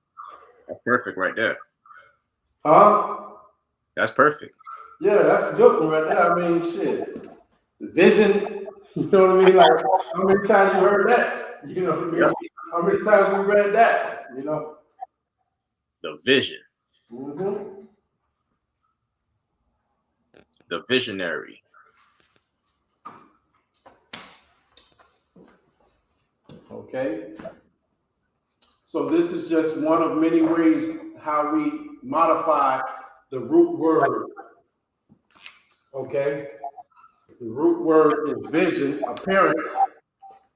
That's perfect right there. Huh? That's perfect. Yeah, that's a good one right there. I mean, shit. The vision, you know what I mean? Like, how many times you heard that? You know what I mean? Yep. How many times we read that? You know? The vision. Mm-hmm. The visionary. Okay. So this is just one of many ways how we modify the root word. Okay. The root word is vision, appearance,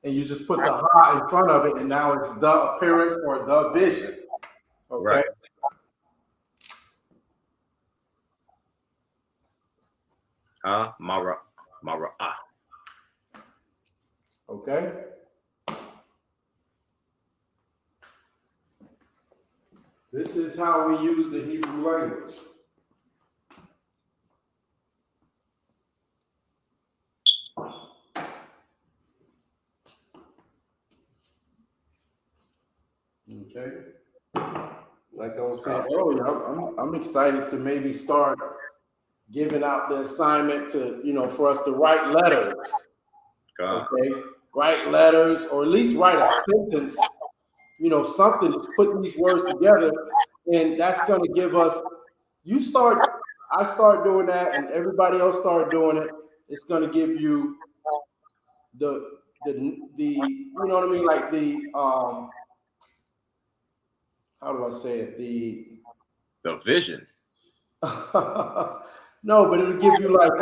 and you just put the ha in front of it, and now it's the appearance or the vision. Okay. Right. Mara'ah. Okay. This is how we use the Hebrew language. Okay. Like I was saying earlier, I'm excited to maybe start giving out the assignment to, for us to write letters. God. Okay. Write letters or at least write a sentence, something to put these words together. And that's going to give us, I start doing that and everybody else start doing it. It's going to give you the you know what I mean? Like how do I say it? The vision. No, but it'll give you like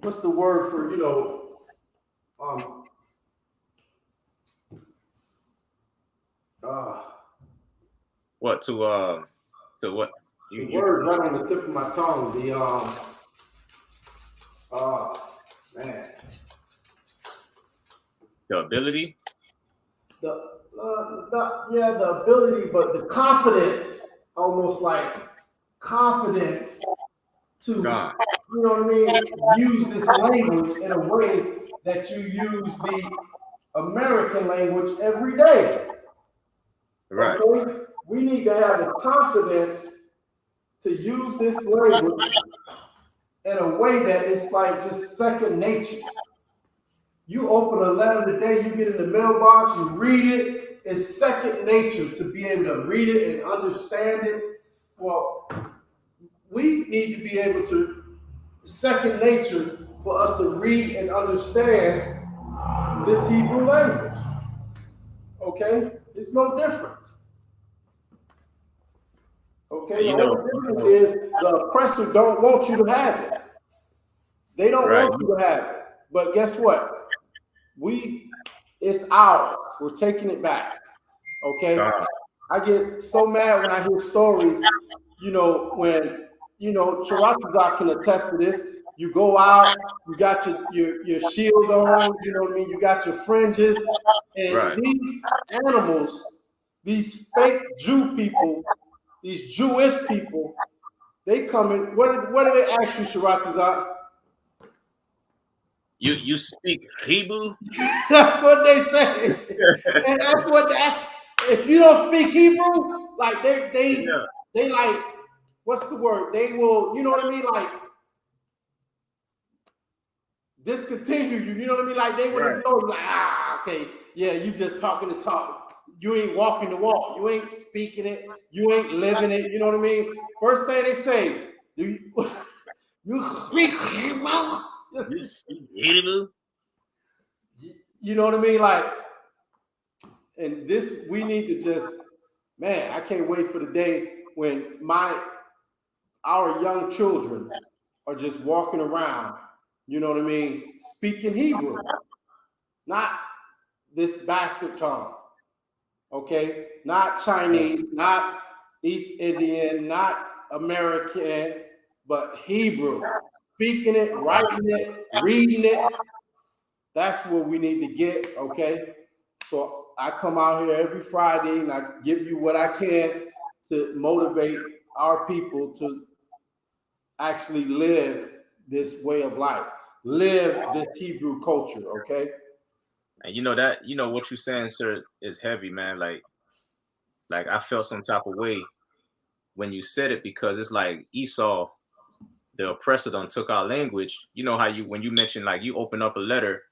what's the word for, What to what? the You word right on the tip of my tongue. Man, the ability. the ability, but the confidence, almost like confidence to, God. you know what I mean, use this language in a way that you use the American language every day. Right. Okay? We need to have the confidence to use this language in a way that it's like just second nature. You open a letter today, you get in the mailbox, you read it, it's second nature to be able to read it and understand it. Well, we need to be able to, second nature for us to read and understand this Hebrew language. Okay? It's no difference. Okay, the only difference is the oppressor don't want you to have it. They don't want you to have it. But guess what? It's ours. We're taking it back. Okay? I get so mad when I hear stories, when, Charatazak can attest to this. You go out, you got your shield on, you know what I mean? You got your fringes. And these animals, these fake Jew people, these Jewish people, they come in. What do they ask you, Sharatazak? You speak Hebrew? That's what they say. And that's what if you don't speak Hebrew, like they like, what's the word? They will, you know what I mean? Like discontinue you, you know what I mean? Like they wouldn't know, like, okay, yeah, you just talking the talk. You ain't walking the walk. You ain't speaking it. You ain't living it. You know what I mean? First thing they say, you speak Hebrew? You speak Hebrew? You know what I mean? Like, and this, we need to just, man, I can't wait for the day when our young children are just walking around, you know what I mean, speaking Hebrew, not this bastard tongue, okay? Not Chinese, not East Indian, not American, but Hebrew. Speaking it, writing it, reading it. That's what we need to get, okay? So I come out here every Friday and I give you what I can to motivate our people to actually live this way of life, live this Hebrew culture, okay? And what you're saying, sir, is heavy, man. Like I felt some type of way when you said it, because it's like Esau, the oppressor, done took our language. You know how when you mention, like, you open up a letter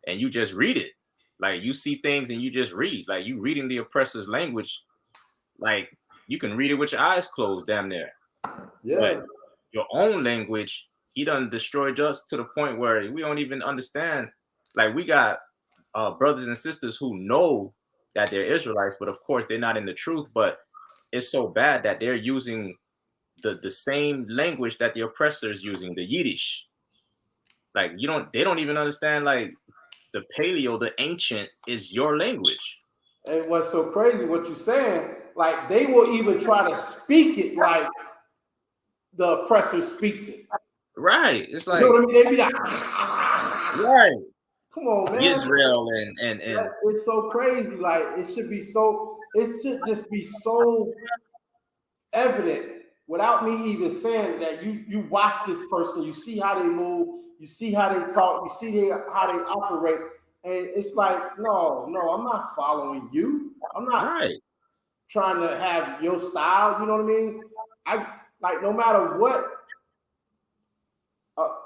and you just read it. Like, you see things and you just read. Like, you reading the oppressor's language. Like, you can read it with your eyes closed, damn near. Yeah. But your own language, he done destroyed us to the point where we don't even understand. Like, we got brothers and sisters who know that they're Israelites, but of course they're not in the truth. But it's so bad that they're using the same language that the oppressor is using, the Yiddish. Like, they don't even understand, like, the paleo, the ancient, is your language. And what's so crazy, what you're saying, like they will even try to speak it like the oppressor speaks it. Right. It's like, you know what I mean? They be like, right. Come on, man. Israel and it's so crazy. Like it should just be so evident without me even saying that you watch this person, you see how they move, you see how they talk, you see how they operate. And it's like, no, I'm not following you. I'm not trying to have your style. You know what I mean? No matter what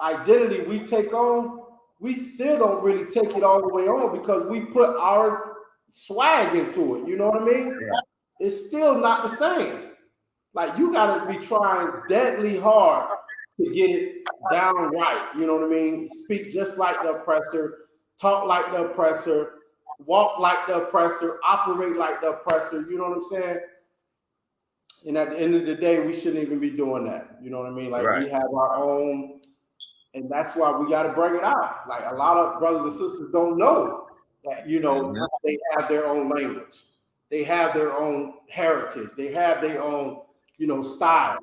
identity we take on, we still don't really take it all the way on because we put our swag into it. You know what I mean? Yeah. It's still not the same. Like you got to be trying deadly hard to get it down right. You know what I mean? Speak just like the oppressor, talk like the oppressor, walk like the oppressor, operate like the oppressor. You know what I'm saying? And at the end of the day, we shouldn't even be doing that. You know what I mean? Like we have our own And that's why we got to bring it out. Like a lot of brothers and sisters don't know that, you know, they have their own language. They have their own heritage. They have their own, you know, style.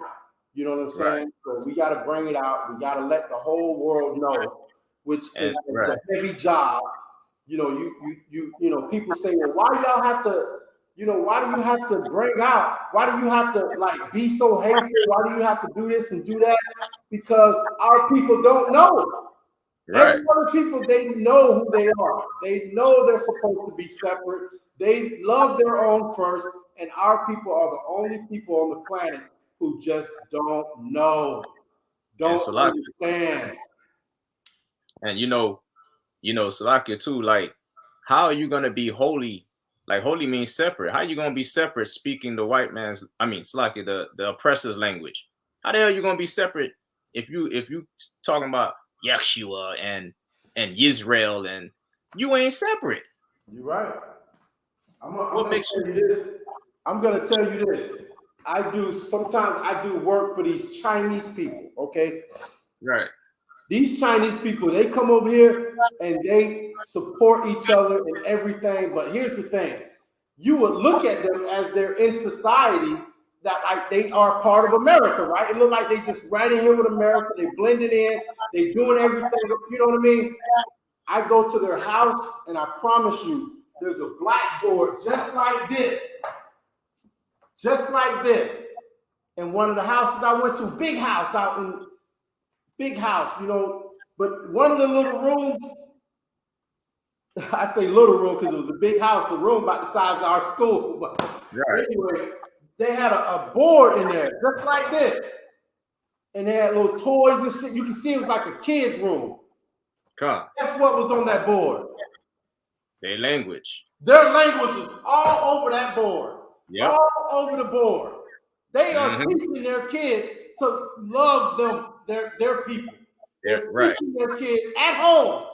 You know what I'm saying? So we got to bring it out. We got to let the whole world know, which is a heavy job. You know, you know, people say, well, why y'all have to, you know, why do you have to bring out? Why do you have to like be so hateful? Why do you have to do this and do that? Because our people don't know. Every other people, they know who they are. They know they're supposed to be separate. They love their own first, and our people are the only people on the planet who just don't know, don't understand. And you know, Salakia too, like, how are you gonna be holy? Like holy means separate. How are you gonna be separate speaking the white man's, I mean, Salakia, the oppressor's language? How the hell are you gonna be separate if you talking about Yeshua and Israel and you ain't separate? You're right. I'm gonna tell you this. I'm gonna tell you this. Sometimes I do work for these Chinese people, okay? Right. These Chinese people, they come over here and they support each other and everything. But here's the thing. You would look at them as they're in society, that like they are part of America, right? It look like they just right in here with America. They blended in. They doing everything. You know what I mean? I go to their house and I promise you, there's a blackboard just like this. Just like this. And one of the houses I went to, big house out in, big house, you know, but one of the little rooms, I say little room because it was a big house, the room about the size of our school. But anyway, they had a board in there just like this. And they had little toys and shit. You can see it was like a kid's room. Guess what was on that board? Their language. Their language is all over that board. Yep. All over the board. They are teaching their kids to love them, their people. They're teaching their kids at home.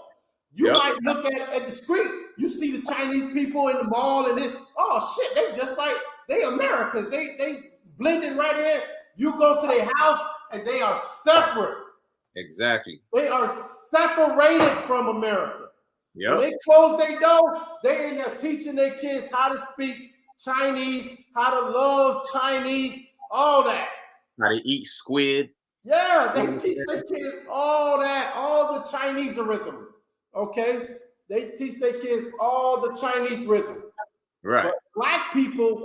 You might look at the street, you see the Chinese people in the mall, and then, oh shit, they just like, they Americans. They blending right in. You go to their house and they are separate. Exactly. They are separated from America. Yep. When they close their door, they in there teaching their kids how to speak Chinese, how to love Chinese, all that. How to eat squid. Yeah, they teach their kids all that, all the Chineseism. Okay? They teach their kids all the Chineseism. Right. But black people,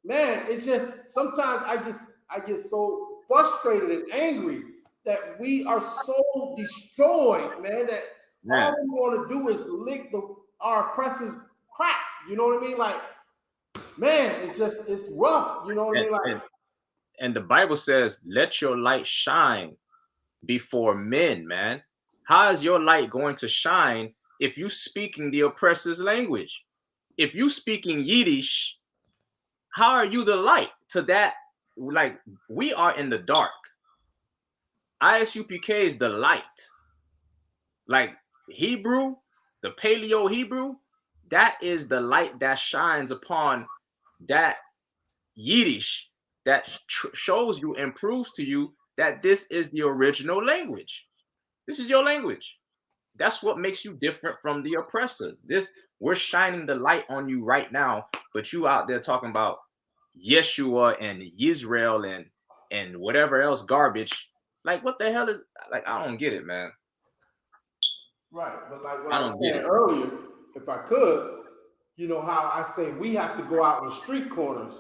man, it's just sometimes I get so frustrated and angry that we are so destroyed, man, that all we want to do is lick our oppressors crap. You know what I mean? Like, man, it's rough. You know what I mean? Like, and the Bible says, let your light shine before men, man. How is your light going to shine if you speaking the oppressor's language? If you speaking Yiddish, how are you the light to that? Like, we are in the dark. I.S.U.P.K is the light. Like Hebrew, the Paleo Hebrew, that is the light that shines upon that Yiddish that shows you and proves to you that this is the original language. This is your language. That's what makes you different from the oppressor. We're shining the light on you right now, but you out there talking about Yeshua and Israel and whatever else garbage. Like, what the hell is, like, I don't get it, man. Right, but like what I was saying earlier, if I could, you know how I say we have to go out in the street corners,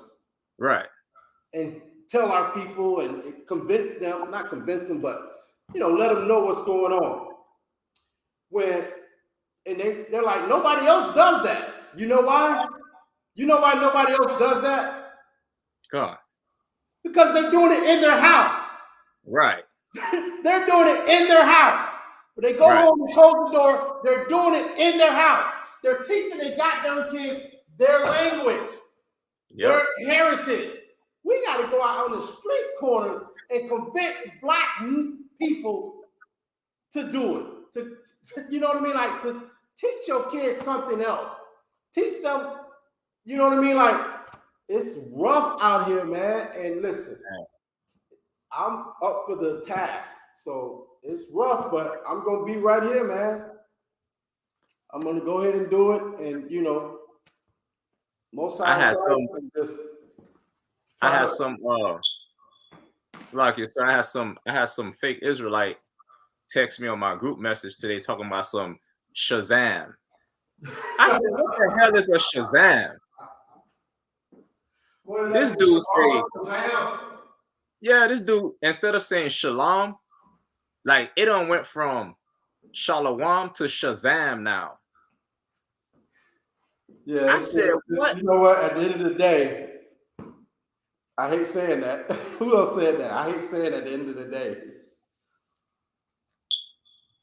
right, and tell our people and convince them, not convince them, but you know, let them know what's going on. And they're like, nobody else does that. You know why? You know why nobody else does that? God. Because they're doing it in their house. Right. They're doing it in their house. When they go home and close the door, they're doing it in their house. They're teaching their goddamn kids their language, their heritage. We got to go out on the street corners and convince black people to do it. To you know what I mean? Like, to teach your kids something else. Teach them, you know what I mean? Like, it's rough out here, man. And listen, I'm up for the task. So it's rough, but I'm gonna be right here, man. I'm gonna go ahead and do it, and most I high had some and just I try had to. some like you said, I had some fake Israelite text me on my group message today talking about some Shazam. I said, what the hell is a Shazam? What is This that? dude say, Shazam? yeah, this dude, instead of saying shalom, like it done went from shalom to Shazam now. Yeah, I said, what? you know what? At the end of the day, I hate saying that. Who else said that? I hate saying at the end of the day.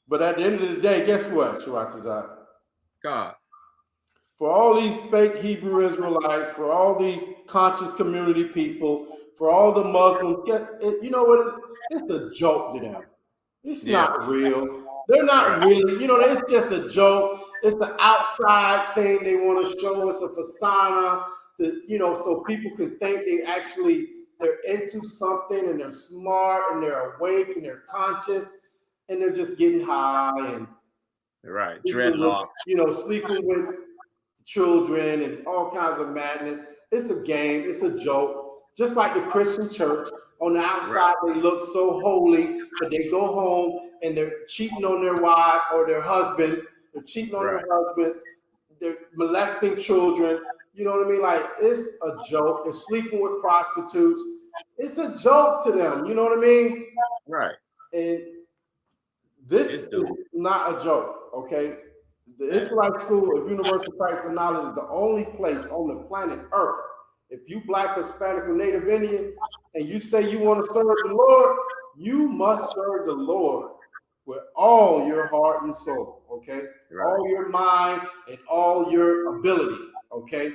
But at the end of the day, guess what, Sharatazar? God, For all these fake Hebrew Israelites, for all these conscious community people, for all the Muslims, you know what? It's a joke to them. It's yeah, not real. They're not right, really, it's just a joke. It's the outside thing they want to show. It's a persona that, so people can think they're into something and they're smart and they're awake and they're conscious and they're just getting high and right, sleeping with, dreadlocks, sleeping with children and all kinds of madness. It's a game. It's a joke. Just like the Christian church, on the right, outside they look so holy, but they go home and they're cheating on their wives or their husbands. They're cheating on right, their husbands. They're molesting children. You know what I mean? Like, it's a joke. They're sleeping with prostitutes. It's a joke to them. You know what I mean? right. And this This is dude, not a joke, okay? The man, Israelite School of Universal Practical Knowledge is the only place on the planet Earth. If you Black, Hispanic, or Native Indian, and you say you want to serve the Lord, you must serve the Lord with all your heart and soul, okay? right. All your mind and all your ability, okay?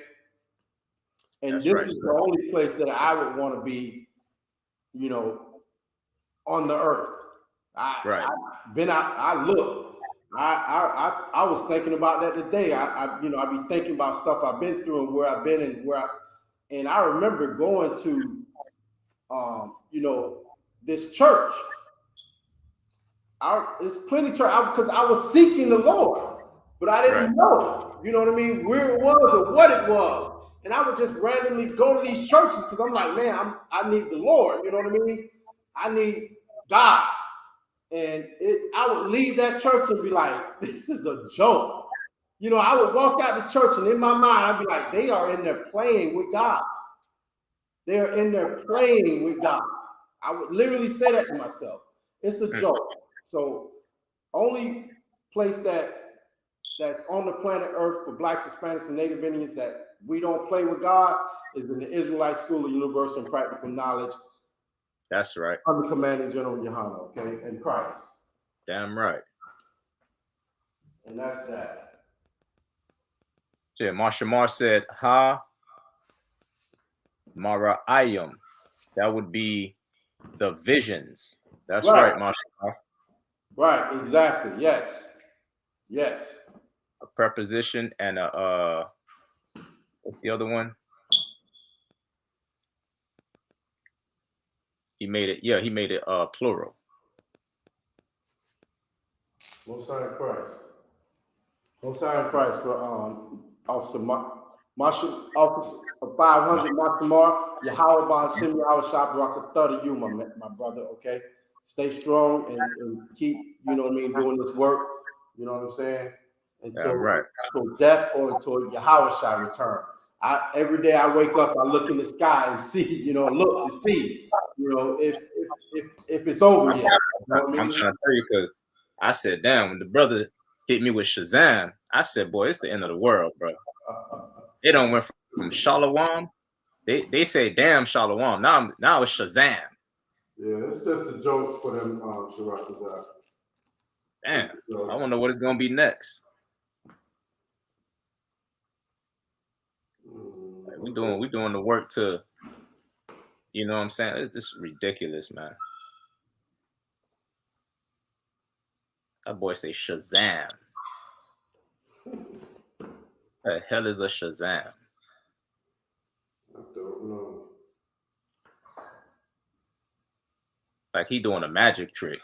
And That's this right, is the sir. only place that I would want to be, on the earth. Right, I've been out. I look. I was thinking about that today. I be thinking about stuff I've been through and where I've been and I remember going to this church. It's plenty church because I was seeking the Lord, but I right, didn't know. You know what I mean? Where it was or what it was. And I would just randomly go to these churches because I'm like, man, I need the Lord. You know what I mean? I need God. And I would leave that church and be like, this is a joke. I would walk out the church and in my mind, I'd be like, they are in there playing with God. They are in there playing with God. I would literally say that to myself. It's a joke. So only place that's on the planet Earth for Blacks, Hispanics, and Native Indians that we don't play with God is in the Israelite School of Universal and Practical Knowledge that's right. under Commanding General YAHANNA, okay, in Christ. Damn right. And that's that. Yeah, Marsha Mar said, Ha Mara'ayim. That would be the visions. That's Right. right, Marsha Mar. Right, exactly. Yes. Yes. A preposition and a what's the other one? He made it plural. Most High in Christ. Most High in Christ for Officer Marshal Officer 500 Marshal Mar, Yahweh Bon Shem Yahweh Shah Baraka 30 you, my brother, okay? Stay strong and keep, doing this work, you know what I'm saying? Damn right. Until death or until Yahweh shall return. Every day I wake up, I look in the sky and see, look to see, if it's over yet. You know what I I'm mean? trying to tell you because I said, damn, when the brother hit me with Shazam, I said, boy, it's the end of the world, bro. It don't went from Shalom. They say damn Shalom. Now it's Shazam. Yeah, it's just a joke for them, Shiraz. Damn. I wonder what it's gonna be next. Like, we doing the work to, you know what I'm saying? This is ridiculous, man. That boy say Shazam. The hell is a Shazam? I don't know. Like he doing a magic trick.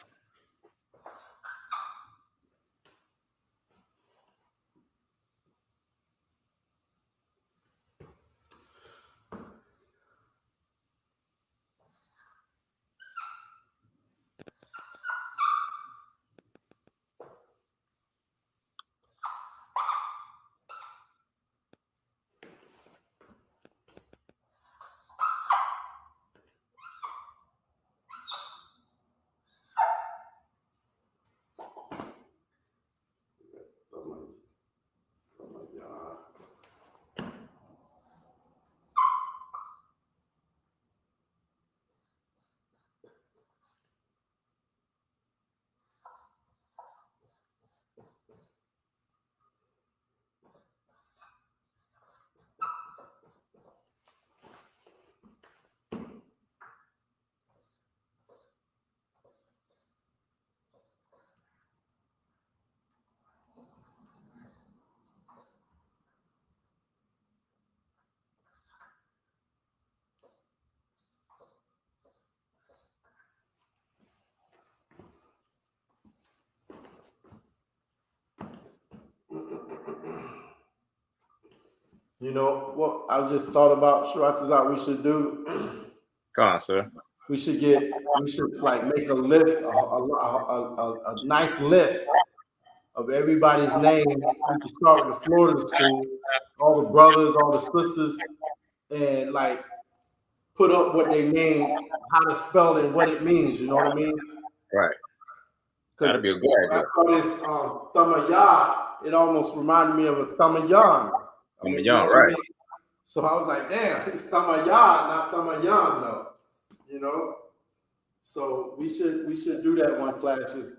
You know what I just thought about, Shratazar, we should do? Come on, sir. We should like make a list, a nice list of everybody's name. We can start with the Florida school, all the brothers, all the sisters, and like put up what they name, how to spell it, and what it means. You know what I mean? Right. Because That'd be a good I idea. saw this Thamayah, it almost reminded me of a Thamayan. I mean, you know Young, what I right? mean? So I was like, damn, it's Thamayah, not Thamayan, though. You know? So we should do that one class. Just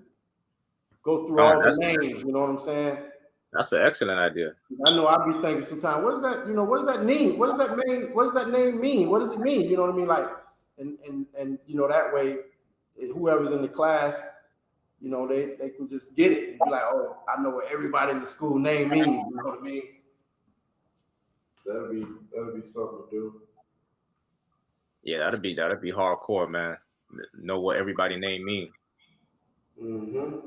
go through all the names. You know what I'm saying? That's an excellent idea. I know I'd be thinking sometimes, what does that, what does that mean? What does that mean? What does that name mean? What does it mean? You know what I mean? Like, and that way, whoever's in the class, they can just get it and be like, oh, I know what everybody in the school name means. You know what I mean? That'll be something to do. Yeah, that'd be hardcore, man. Know what everybody name mean. Mm-hmm.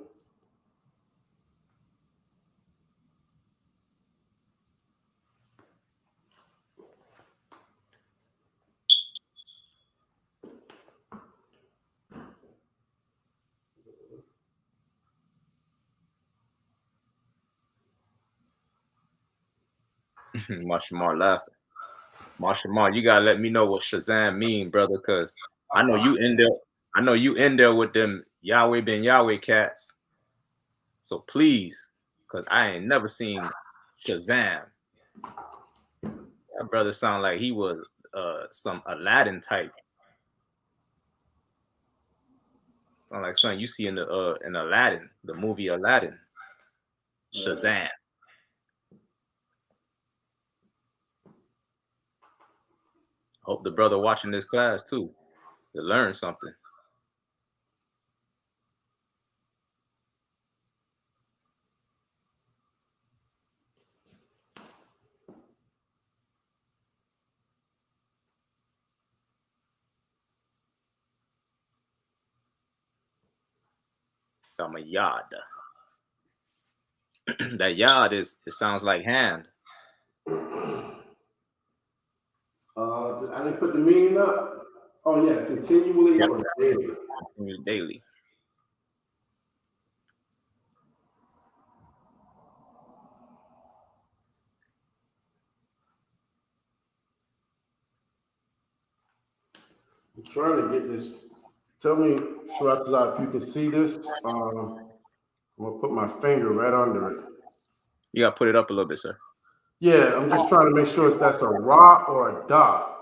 Marshamar laughing. Marshamar, you gotta let me know what Shazam mean, brother, because I know you in there. I know you in there with them Yahweh ben Yahweh cats. So please, because I ain't never seen Shazam. That brother sound like he was some Aladdin type. Sound like something you see in Aladdin, the movie Aladdin. Shazam. Hope the brother watching this class too to learn something. I'm a yad. That yad it sounds like hand. I didn't put the meaning up. Oh yeah, continually or daily. Daily. I'm trying to get this. Tell me, Shratazar, if you can see this. I'm gonna put my finger right under it. You gotta put it up a little bit, sir. Yeah, I'm just trying to make sure if that's a ra or a da.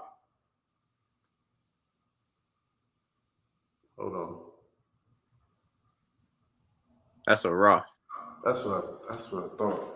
Hold on. That's a raw. That's what I thought.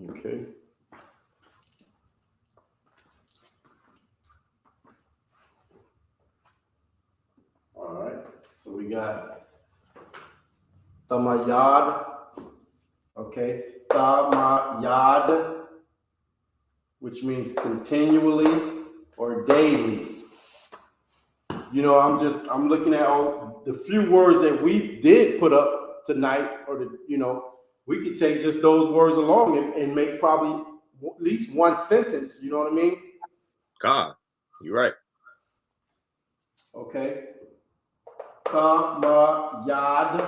Okay. All right. So we got Tamayad. Okay. Tamayad, which means continually or daily. I'm looking at all the few words that we did put up tonight, or we could take just those words alone and make probably at least one sentence. You know what I mean? God, you're right. Okay. Ta, ma, yad.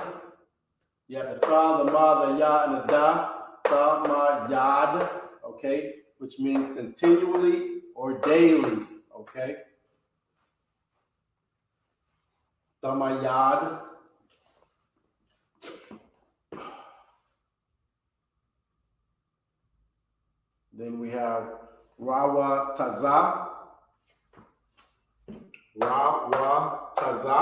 You have the ta, the ma, the ya, and the da. Ta, ma, yad. Okay. Which means continually or daily. Okay. Ta, ma, yad. Then we have Rawa Taza. Rawa Taza.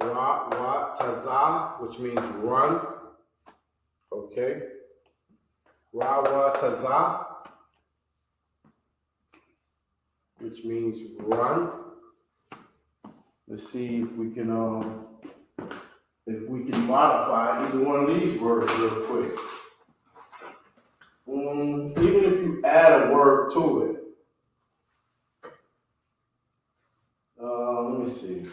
Rawa Taza, which means run. Okay. Rawa Taza, which means run. Let's see if we can modify either one of these words real quick. Even if you add a word to it. Let me see.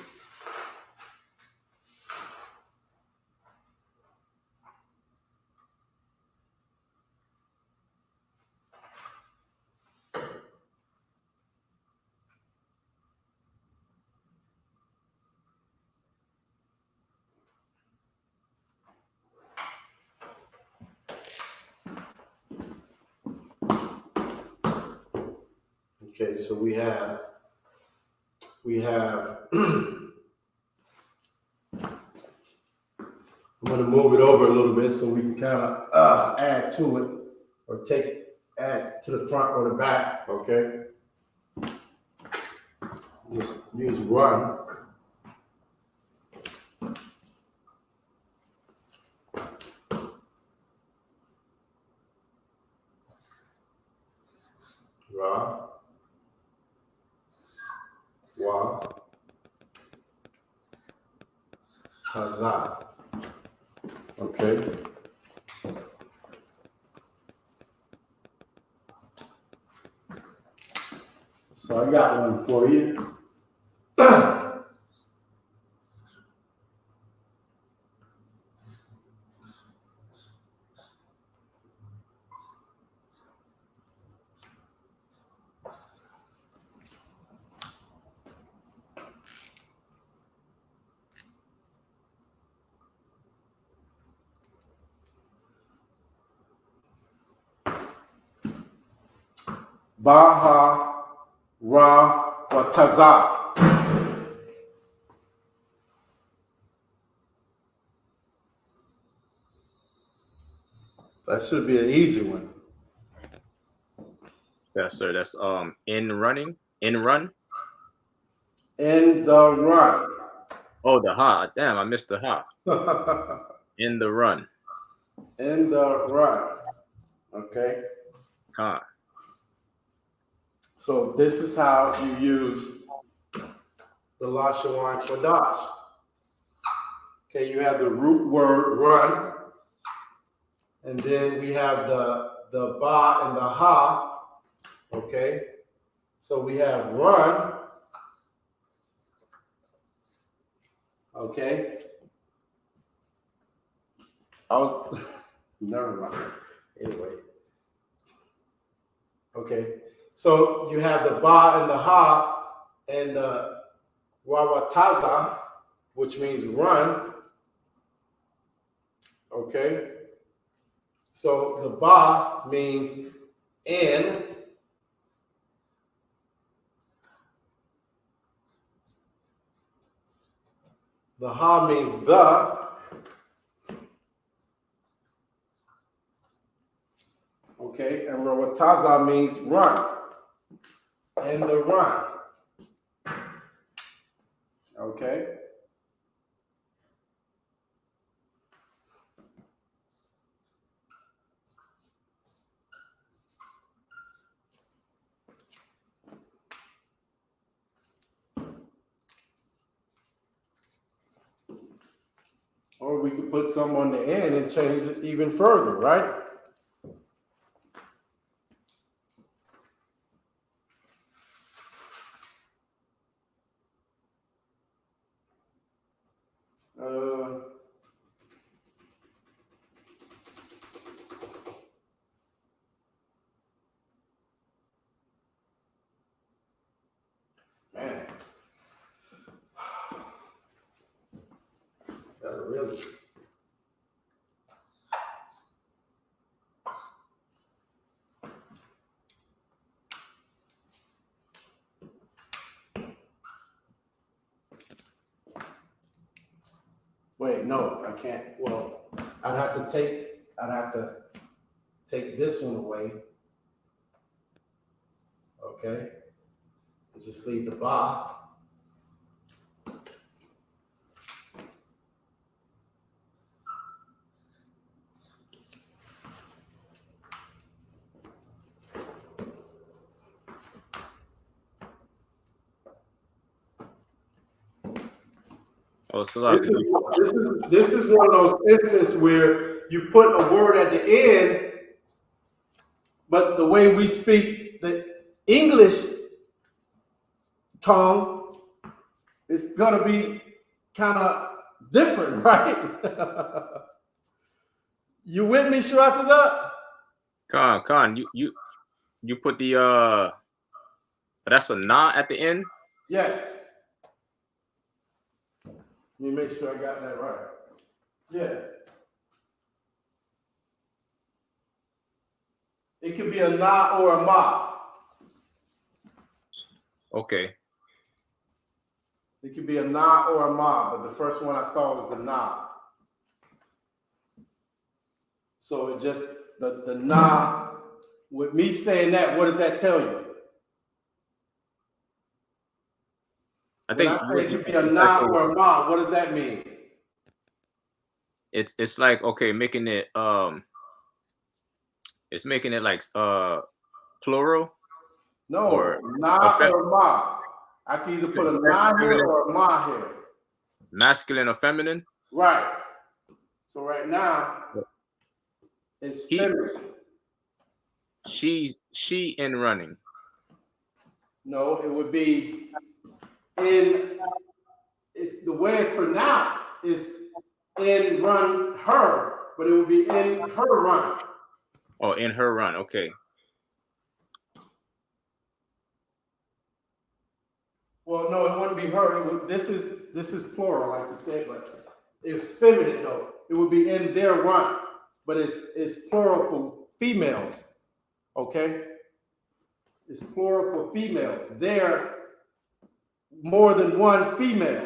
Okay, so we have I'm going to move it over a little bit so we can kind of add to it or add to the front or the back, okay? Just use run. Ra. Wa. Taza. Okay. So I got one for you. Baha Ra Taza. That should be an easy one. Yes, sir. That's in running. In run. In the run. Oh, the ha. Damn, I missed the ha. In the run. In the run. Okay. Con. So this is how you use the Lashawan Qadash. Okay, you have the root word run, and then we have the ba and the ha. Okay, so we have run. Okay. Never mind. Anyway. Okay, so you have the ba and the ha and the wawataza, which means run. Okay, so the ba means in. The ha means the. Okay, and rawataza means run. And the run. Okay. Or we could put some on the end and change it even further, right? really. Wait, no, I can't. Well, I'd have to take this one away. Okay. And just leave the ba. Oh, so This is one of those instances where you put a word at the end, but the way we speak the English tongue is gonna be kind of different, right? You with me, Shratazat? Khan, you put the that's a na at the end. Yes. Let me make sure I got that right. Yeah. It could be a na or a ma. Okay. It could be a na or a ma, but the first one I saw was the na. So it just, the na, with me saying that, what does that tell you? I think when I say it could be a na or a ma, what does that mean? It's like, okay, making it it's making it like plural. No, or na or ma. I can either put a na here or a ma here. Masculine or feminine? Right. So right now, it's feminine. She in running. No, it would be it's the way it's pronounced is in run her, but it would be in her run. Oh, in her run. Okay. Well, no, it wouldn't be her. This is plural, like you said, but it's feminine though. It would be in their run, but it's plural for females. Okay, it's plural for females. They're more than one female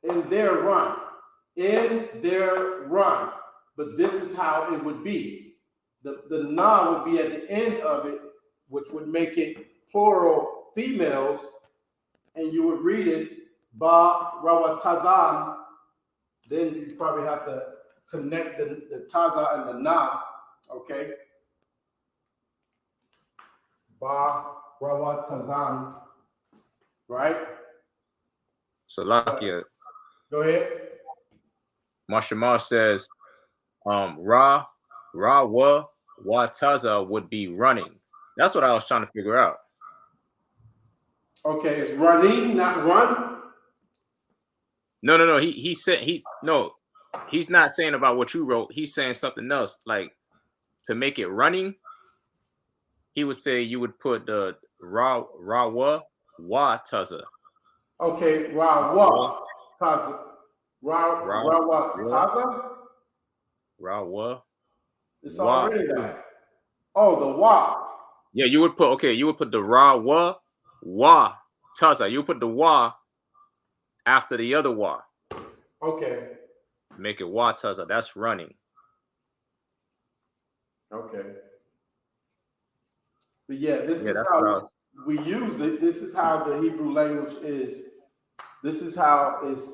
in their run. In their run. But this is how it would be. The na would be at the end of it, which would make it plural females, and you would read it ba rawatazan. Then you probably have to connect the taza and the na. Okay. Ba rawatazan. Right? Salakia. Go ahead. Mashamar says, Ra Wataza would be running. That's what I was trying to figure out. Okay, it's running, not run. No. He said he's not saying about what you wrote. He's saying something else. Like to make it running, he would say you would put the Ra Wataza. Okay, Rawa Taza. Rawa Taza? Rawa. It's already that. Oh, the wa. Yeah, you would put the wa Taza. You put the wa after the other wa. Okay. Make it wa Taza. That's running. Okay. But yeah, this is how we use it. This is how the Hebrew language is. This is how it's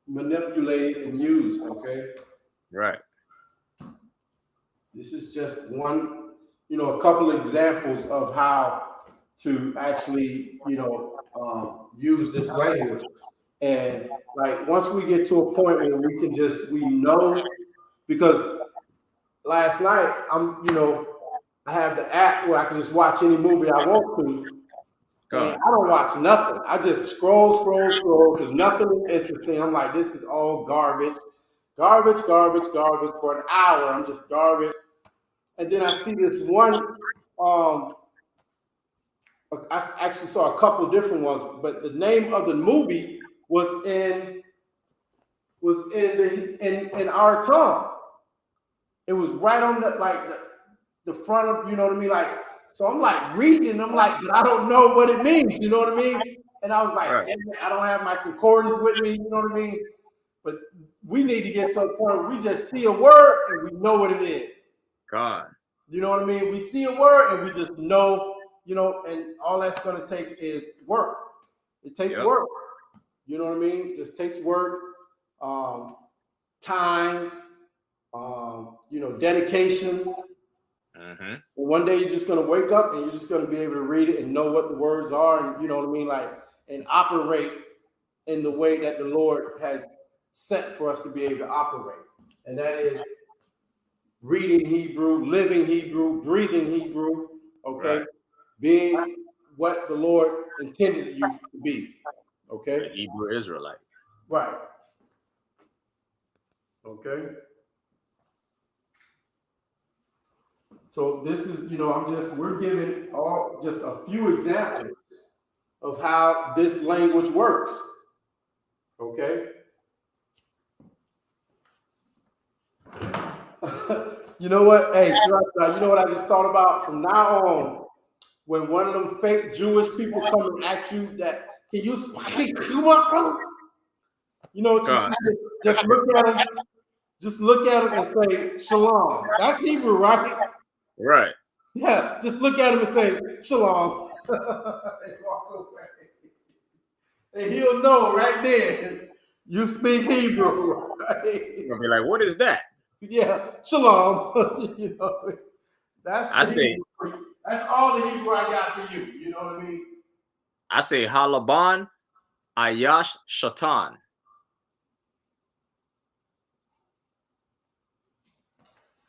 manipulated and used, okay? Right. This is just one, a couple of examples of how to actually, use this language. And like once we get to a point where we know, because last night I have the app where I can just watch any movie I want to. And I don't watch nothing. I just scroll because nothing is interesting. I'm like, this is all garbage for an hour. I'm just garbage. And then I see this one. I actually saw a couple different ones, but the name of the movie was in was in our tongue. It was right on the front of, you know what I mean? Like, so I'm like reading, and I'm like, but I don't know what it means, you know what I mean? And I was like, Right. damn it, I don't have my concordance with me, you know what I mean? But we need to get to a point where we just see a word and we know what it is. God. You know what I mean? We see a word and we just know, you know, and all that's going to take is work. It takes work. You know what I mean? It just takes work, time, you know, dedication. And one day you're just going to wake up and you're just going to be able to read it and know what the words are, and you know what I mean, like, and operate in the way that the Lord has set for us to be able to operate, and that is reading Hebrew, living Hebrew, breathing Hebrew. Okay, right. Being what the Lord intended you to be. Okay, a Hebrew Israelite. Right. Okay. So this is, you know, we're giving just a few examples of how this language works. Okay. You know what? Hey, you know what I just thought about? From now on, when one of them fake Jewish people come and ask you that, can you speak? You know what you should just look at them. Just look at them and say, Shalom. That's Hebrew, right? Right. Yeah, just look at him and say, Shalom. And walk away. And he'll know right then you speak Hebrew, right? You're gonna be like, what is that? Yeah, Shalom. You know, that's all the Hebrew I got for you. You know what I mean? I say Halaban Ayash Shatan.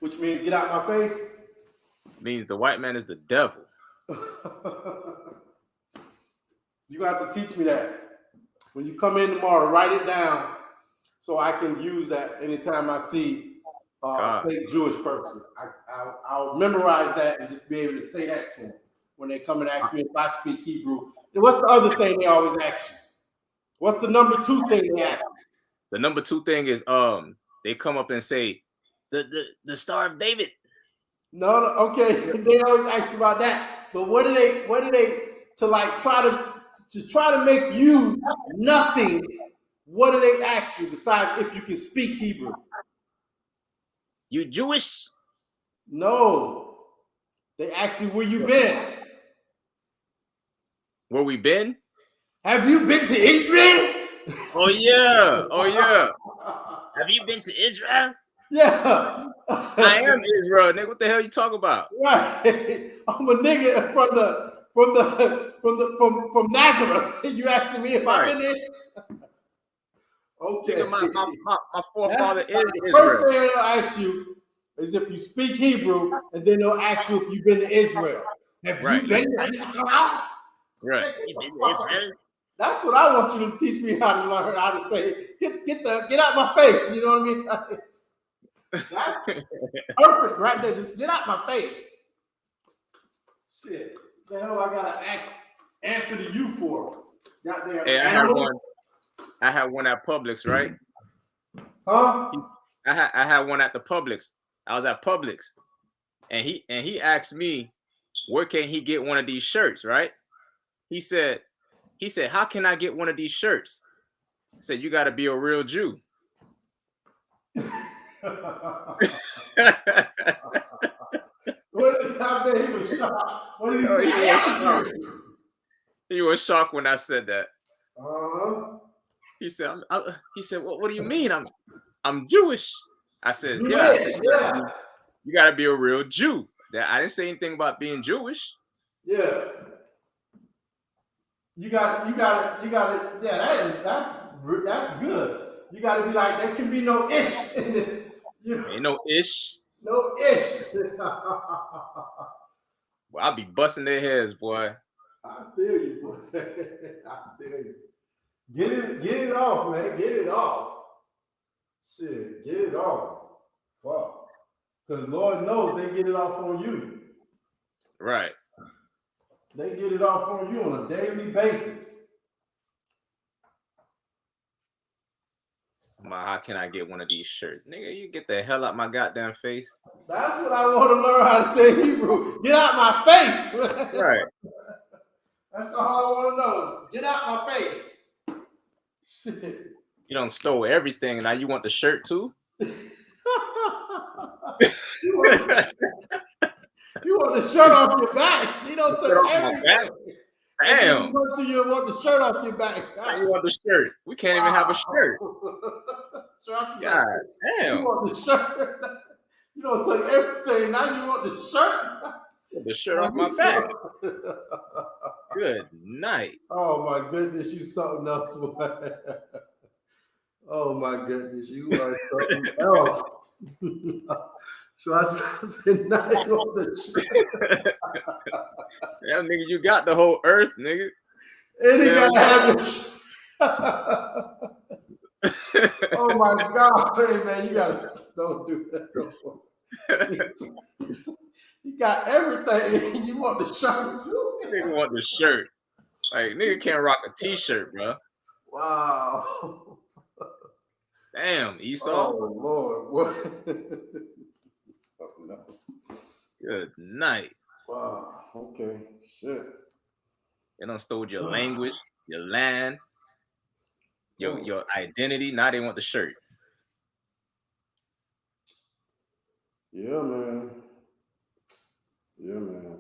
Which means get out my face. Means the white man is the devil. You're going to have to teach me that. When you come in tomorrow, write it down so I can use that anytime I see a fake Jewish person. I'll memorize that and just be able to say that to them when they come and ask me if I speak Hebrew. And what's the other thing they always ask you? What's the number 2 thing they ask you? The number 2 thing is they come up and say the Star of David. No, okay. They always ask you about that. But what do they to like try to make you nothing? What do they ask you besides if you can speak Hebrew? You Jewish? No. They ask you where you been. Where we been? Have you been to Israel? Oh yeah. Oh yeah. Have you been to Israel? Yeah. I am Israel, nigga. What the hell you talking about? Right. I'm a nigga from Nazareth. You asking me if I've been there? Okay. Nigga, my forefather is the Israel. First thing they'll ask you is if you speak Hebrew, and then they'll ask you if you've been to Israel. Have you been to Israel? Right. You been to Israel? That's what I want you to teach me how to learn how to say. Get out my face. You know what I mean? That's perfect right there. Just get out my face. Shit. What the hell I gotta answer to you for? Goddamn. Hey, I had one at Publix, right? Huh? I had one at the Publix. I was at Publix, and he asked me, where can he get one of these shirts, right? He said, how can I get one of these shirts? I said, you got to be a real Jew. What did he was shocked? What did he say? He was shocked when I said that. He said, what do you mean? I'm Jewish. I said, yeah. I said, you got to be a real Jew. I didn't say anything about being Jewish. Yeah. You got it. Yeah, that's good. You got to be like, there can be no ish in this. You know? Ain't no ish. No ish. Well, I'll be busting their heads, boy. I feel you, boy. I feel you. Get it off, man. Get it off. Shit, get it off. Fuck. Because Lord knows they get it off on you. Right. They get it off on you on a daily basis. How can I get one of these shirts? Nigga, you get the hell out my goddamn face. That's what I want to learn how to say in Hebrew. Get out my face. Right. That's all I want to know is get out my face. Shit. You done stole everything. Now you want the shirt too? You want the shirt off your back. You don't take everything. Damn. You to you want the shirt off your back. Now you want the shirt. We can't even have a shirt. God damn. You want the shirt. You don't take everything. Now you want the shirt. The shirt off my back. Good night. Oh my goodness, you something else, boy. Oh my goodness, you are something else. So I said, night on the shirt. Yeah, nigga, you got the whole earth, nigga. And he gotta have it. Oh my God, hey man, you gotta don't do that. You got everything. You want the shirt too? Nigga want the shirt. Like nigga can't rock a t-shirt, bro. Wow. Damn, Esau. Oh Lord, what? Good night. Wow. Okay. Shit. They done stole your language, your land, your identity. Now they want the shirt. Yeah, man. Yeah, man.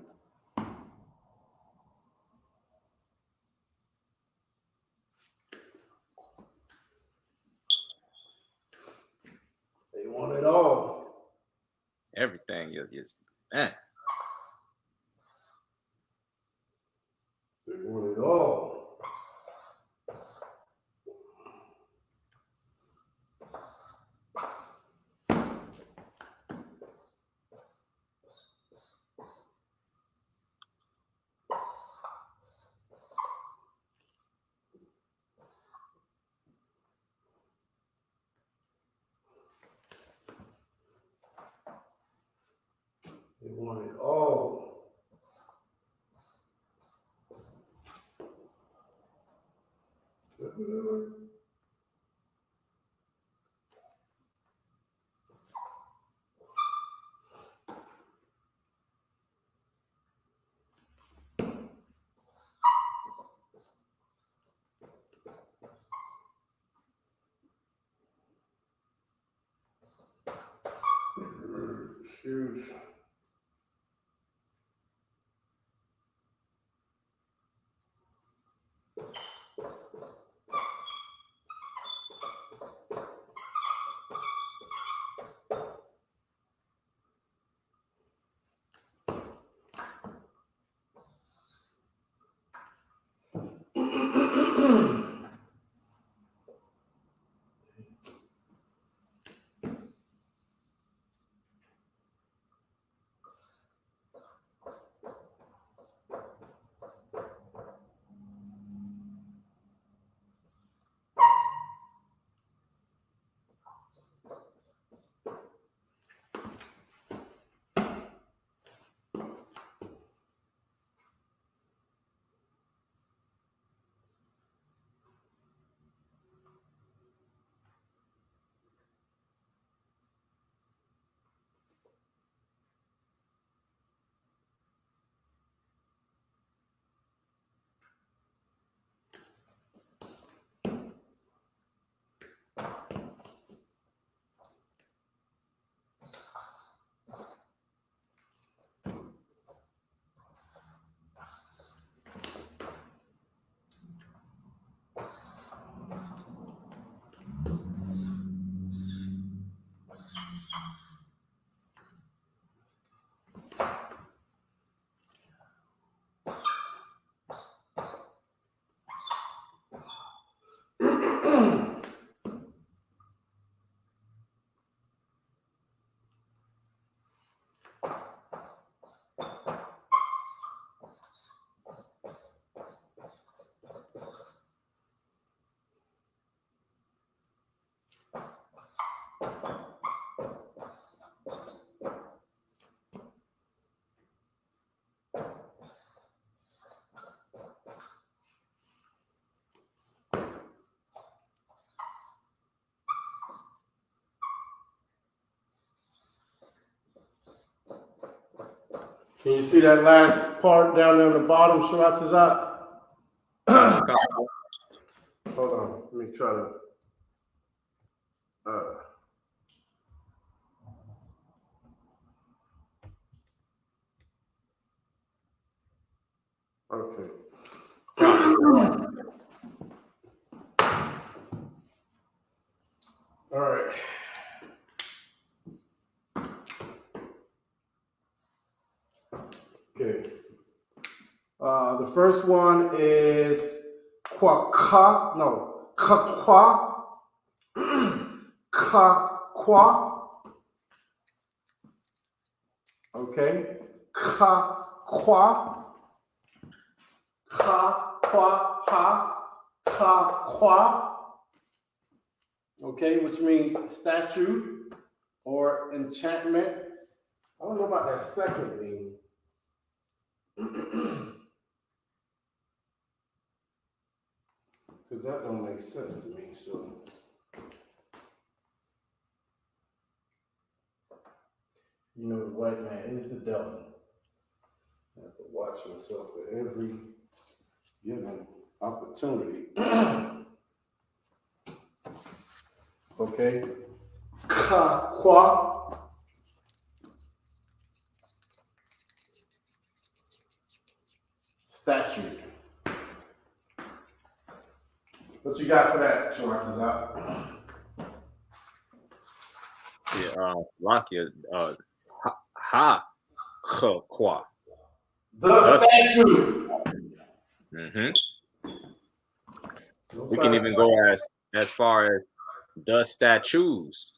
They want it all. Everything is man. They want it all. They want it all. Shoes. Can you see that last part down there on the bottom, Sharatazat? Hold on, let me try to. Okay. All right. Okay. The first one is kwa. Ka-kwa. Okay. Ka-kwa. Ka-kwa. Okay, which means statue or enchantment. I don't know about that second meaning. Because that don't make sense to me, so. You know, the white man is the devil. I have to watch myself at every given opportunity. Okay. Ka-kwa. Statue. What you got for that, Sharatazat? Yeah, Lakia, ha-kwa. The statue. Mm-hmm. We can even go as far as the statues.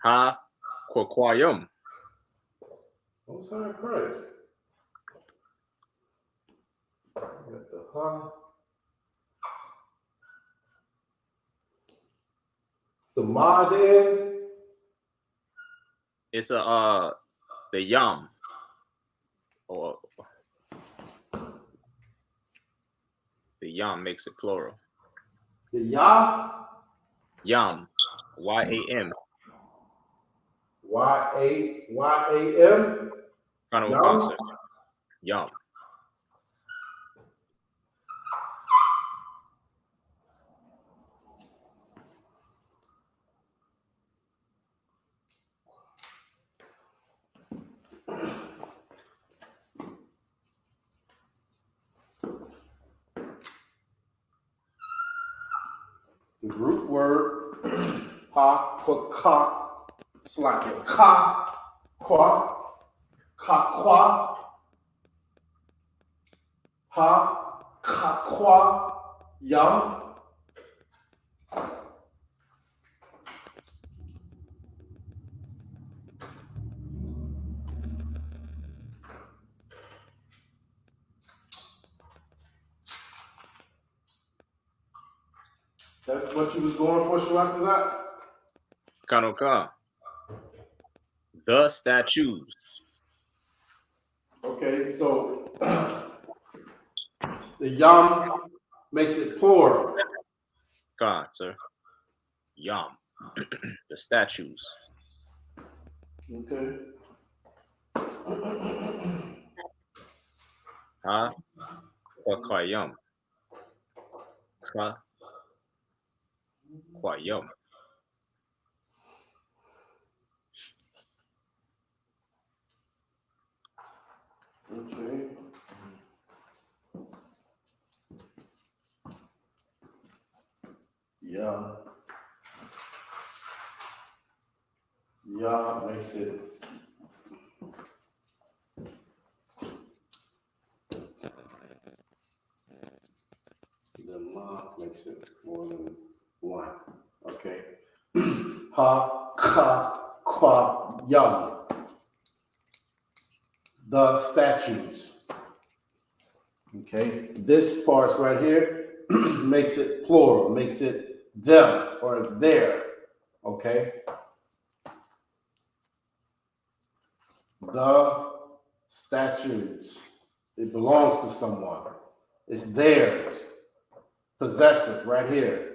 Ha-kwa-kwayum. Don't sound crazy. Got the ha. The ma then. It's the yam. Or the yam makes it plural. The ya. Yam. Y-A-M. Y-A-M. Yam. Yam. The root word ha-kwa-ka. It's like a ka-kwa. Ka-kwa. Ha-ka-kwa. Yum. That's what you was going for, Sharatazat? Kanoka. The statues. Okay, so the yum makes it plural. God, sir. Yam. The statues. Okay. Ha-kwa-kwayum. Ka-kwayum. Okay. Yeah. Yeah makes it. The ma makes it more than one. Okay. Ha-ka-kwa-yum. The statues. Okay. This part right here makes it plural, makes it them or their. Okay. The statues. It belongs to someone. It's theirs. Possessive right here.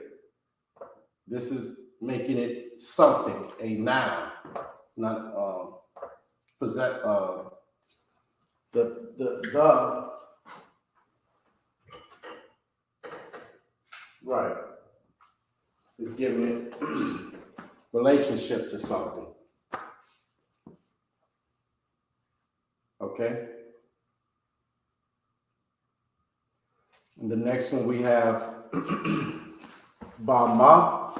This is making it something, a noun, not the right is giving it relationship to something. Okay. And the next one we have ba ma.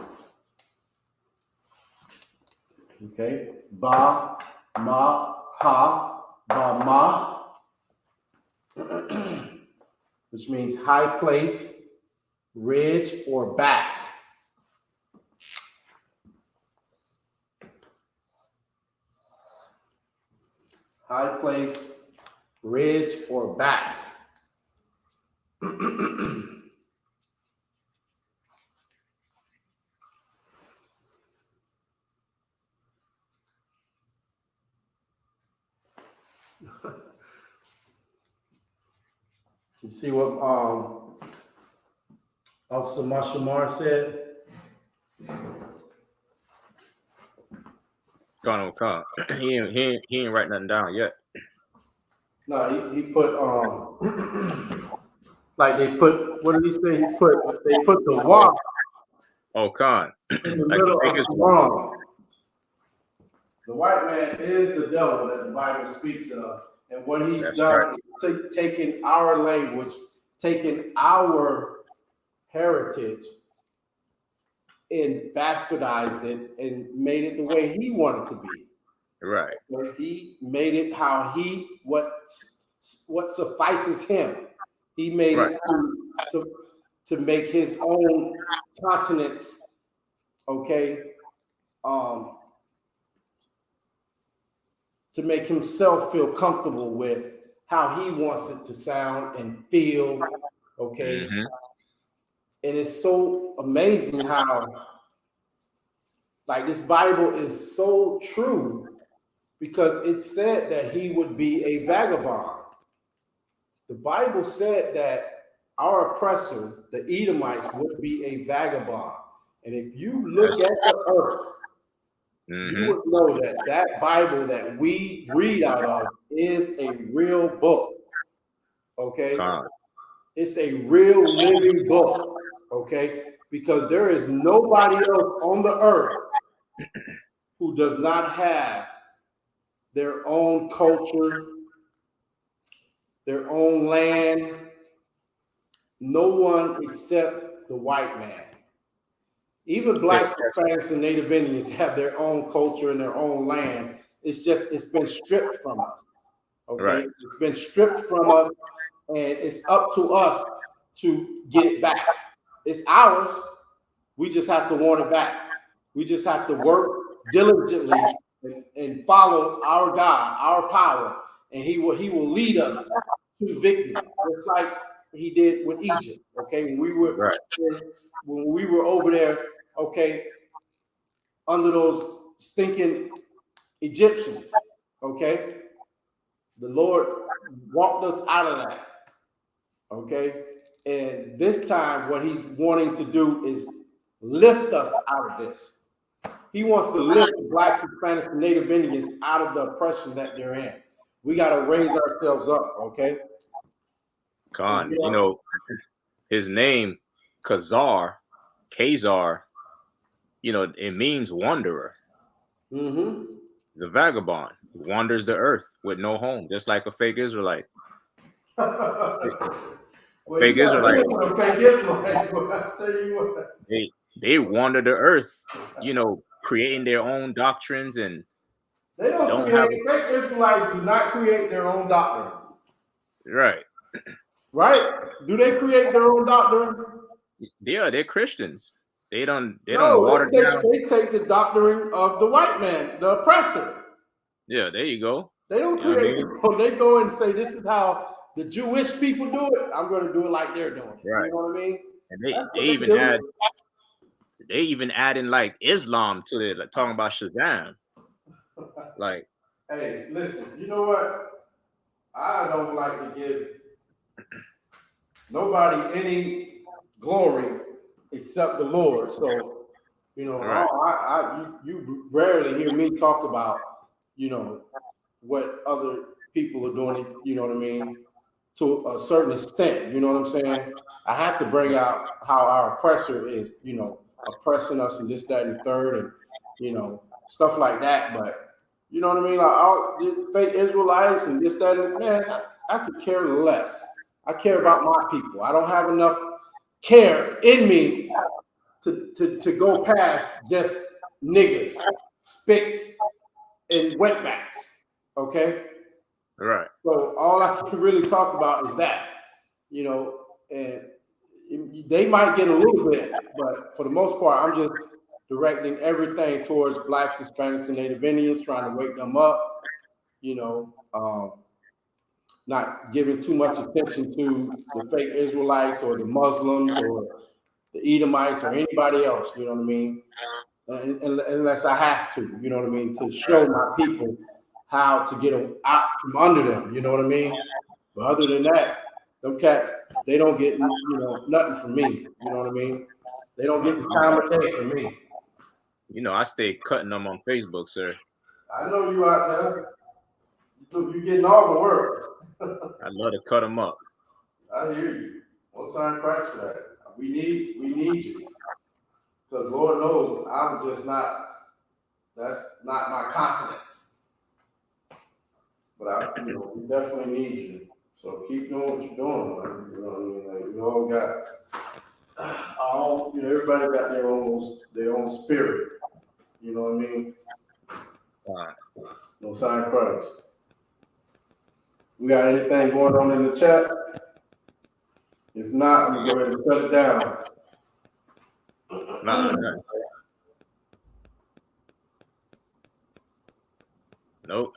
Okay. Ba ma ha ba ma, which means high place, ridge, or back. High place, ridge, or back. You see what Officer Mashamar said? Come. He ain't write nothing down yet. No, he put like they put, what did he say? They put the walk Oh, Khan. in the middle of the wrong. The white man is the devil that the Bible speaks of, and what he's done is taking our language, taking our heritage, and bastardized it and made it the way he wanted to be. Right. Where he made it how what suffices him. He made it to make his own continents, okay, to make himself feel comfortable with how he wants it to sound and feel, okay. Mm-hmm. And it's so amazing how, like, this Bible is so true, because it said that he would be a vagabond. The Bible said that our oppressor, the Edomites, would be a vagabond. And if you look at the earth, you would know that that Bible that we read out of is a real book. Okay? It's a real living book. Okay? Because there is nobody else on the earth who does not have their own culture, their own land. No one except the white man. Even blacks, Hispanics, and Native Indians have their own culture and their own land. It's been stripped from us. Okay, right. It's been stripped from us, and it's up to us to get it back. It's ours. We just have to want it back. We just have to work diligently and follow our God, our power, and He will lead us to victory. Just like He did with Egypt. Okay, when we were over there, okay, under those stinking Egyptians, okay, the Lord walked us out of that. Okay, and this time, what He's wanting to do is lift us out of this. He wants to lift the blacks, Hispanics, and Native Indians out of the oppression that they're in. We got to raise ourselves up, okay? Khan, you know, his name, Kazar, you know, it means wanderer. Mm-hmm. He's a vagabond. He wanders the earth with no home, just like a fake Israelite. Fake Israelite. They wander the earth, you know, creating their own doctrines, and they don't create. Fake Israelites do not create their own doctrine. Right. Right? Do they create their own doctrine? Yeah, they're Christians. They don't water down. They take the doctrine of the white man, the oppressor. Yeah, there you go. They don't create it. They go and say, this is how the Jewish people do it. I'm going to do it like they're doing it. Right. You know what I mean? And they even add in like Islam to it, like talking about Shazam. Like, hey, listen, you know what? I don't like to give nobody any glory except the Lord. So, you know, you rarely hear me talk about, you know, what other people are doing it, you know what I mean, to a certain extent, you know what I'm saying? I have to bring out how our oppressor is, you know, oppressing us and this, that, and the third, and, you know, stuff like that. But, you know what I mean? Like, all the fake Israelites and this, that, and man, I could care less. I care about my people. I don't have enough care in me to go past just niggas, spicks, and wetbacks. Okay? Right. So all I can really talk about is that, you know, and they might get a little bit, but for the most part, I'm just directing everything towards Blacks, Hispanics, and Native Indians, trying to wake them up, you know, not giving too much attention to the fake Israelites or the Muslims or the Edomites or anybody else, you know what I mean? Unless I have to, you know what I mean, to show my people how to get out from under them, you know what I mean? But other than that, them cats, they don't get, you know, nothing from me, you know what I mean? They don't get the time of day from me. You know, I stay cutting them on Facebook, sir. I know you out there. You getting all the work. I love to cut them up. I hear you. We'll sign Christ for that. We need you. Because Lord knows I'm just not, that's not my continence. But you know, we definitely need you. So keep doing what you're doing, man. You know what I mean? Like, we all got you know, everybody got their own spirit. You know what I mean? No sign of Christ. We got anything going on in the chat? If not, I'm gonna go ahead and shut it down. No. Nope.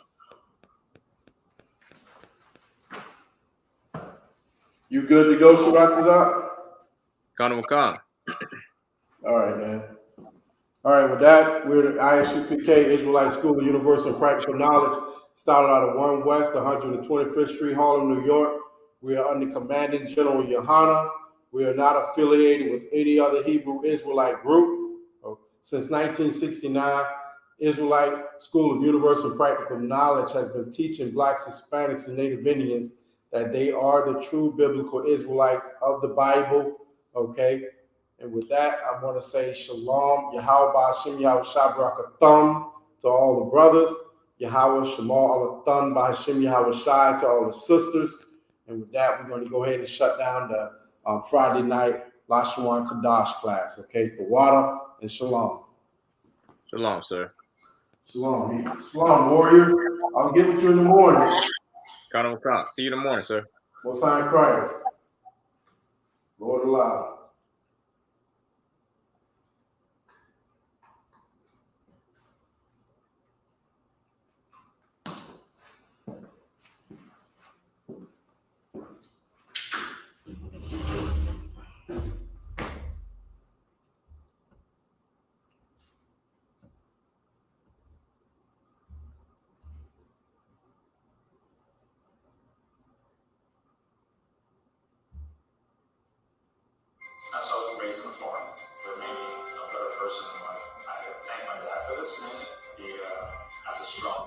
You good to go, Shabbat? Kana. All right, man. All right, with that, we're the I.S.U.P.K. Israelite School of Universal and Practical Knowledge. Started out of 1 West, 125th Street, Harlem, New York. We are under Commanding General YAHANNA. We are not affiliated with any other Hebrew Israelite group. Since 1969, Israelite School of Universal and Practical Knowledge has been teaching Blacks, Hispanics, and Native Indians that they are the true biblical Israelites of the Bible, okay? And with that, I want to say Shalom, Yahweh Ba'Hashem Yahweh Shabarakatham to all the brothers, Yahweh Shemal Alatham Ba'Hashem Yahweh Shai to all the sisters. And with that, we're going to go ahead and shut down the Friday night Lashawan Qadash class, okay? The water and Shalom. Shalom, sir. Shalom. Shalom, warrior. I'll get with you in the morning. Kana. See you in the morning, sir. Most High Christ. Lord alive. I saw you raising the farm, but maybe a better person in life. I could thank my dad for this. He has a strong.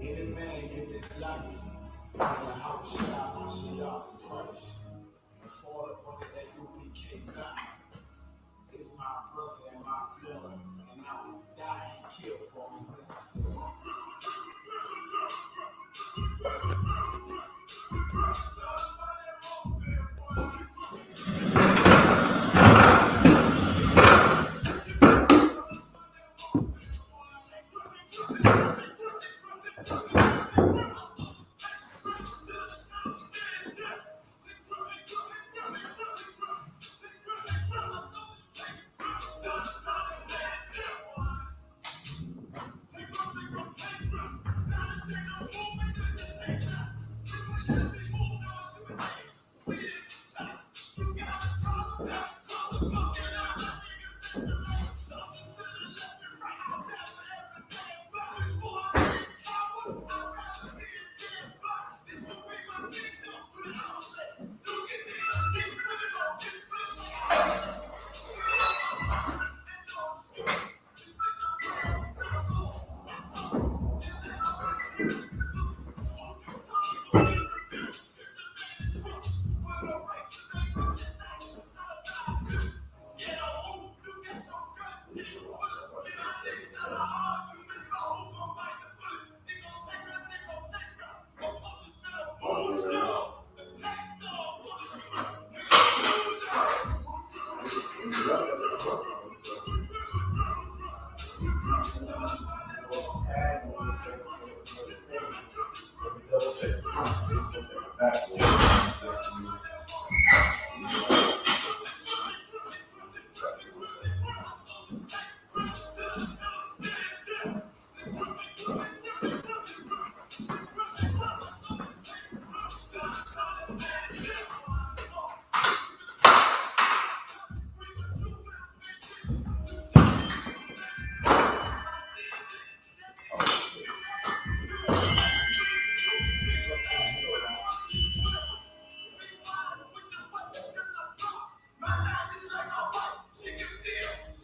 Any man give his life for the house, Shalom, Christ, and fall upon the I.S.U.P.K. God is my brother and my blood, and I will die and kill for him if necessary.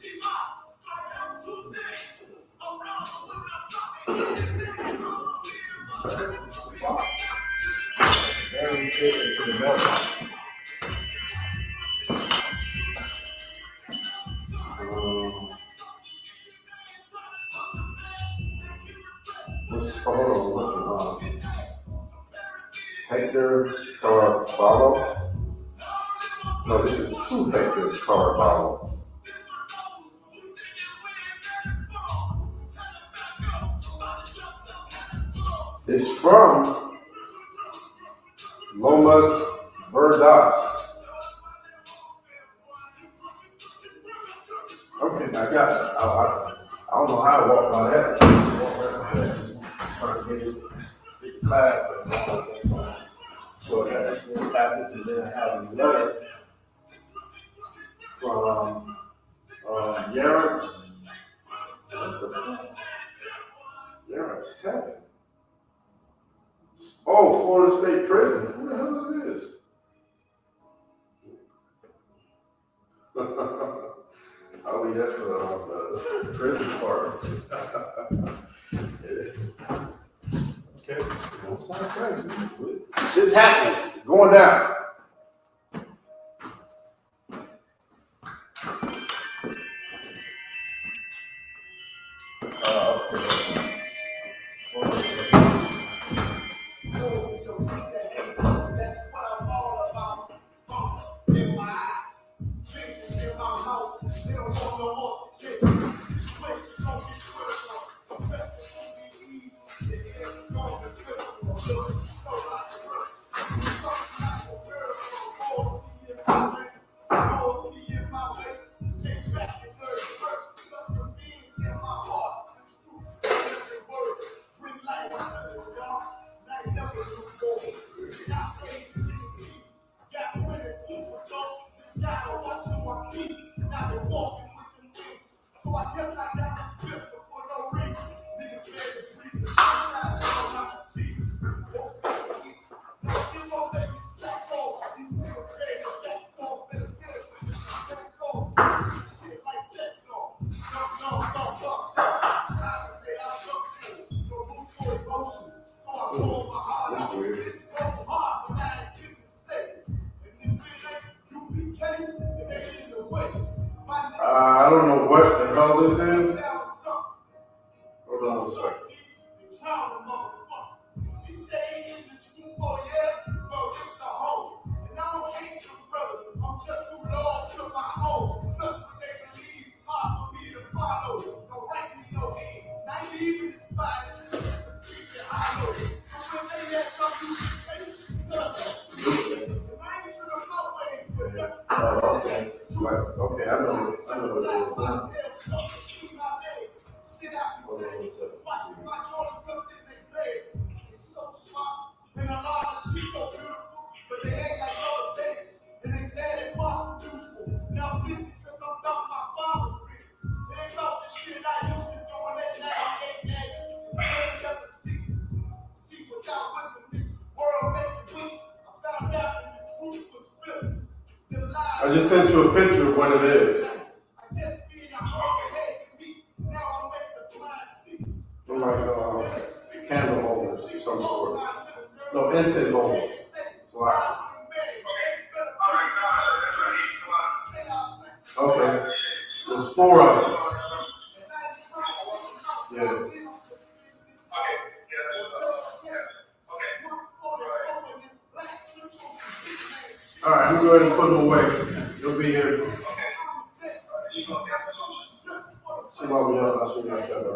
Very fit into the milk. What's called? Hector Carvalho. No, this is 2 Hector Carvalho. It's from Lomas Verdas. Okay, I got it. I don't know how I walk by that. Trying to get class. So that's what happened. And then I have a letter from Yarrett's Heaven. Oh, Florida State Prison. Who the hell is this? I'll leave that for the prison part. Yeah. Okay. Don't sound crazy. Shit's happening. It's going down. I don't know what the hell this is. Hold on a second. Okay, I know what it I just sent you a picture of what it is. Look like candle holders of some sort. No, incense holders. Okay. There's 4 of them. Yeah. All right, I'm going to put them away. You'll be here. See why we have our shooting each other.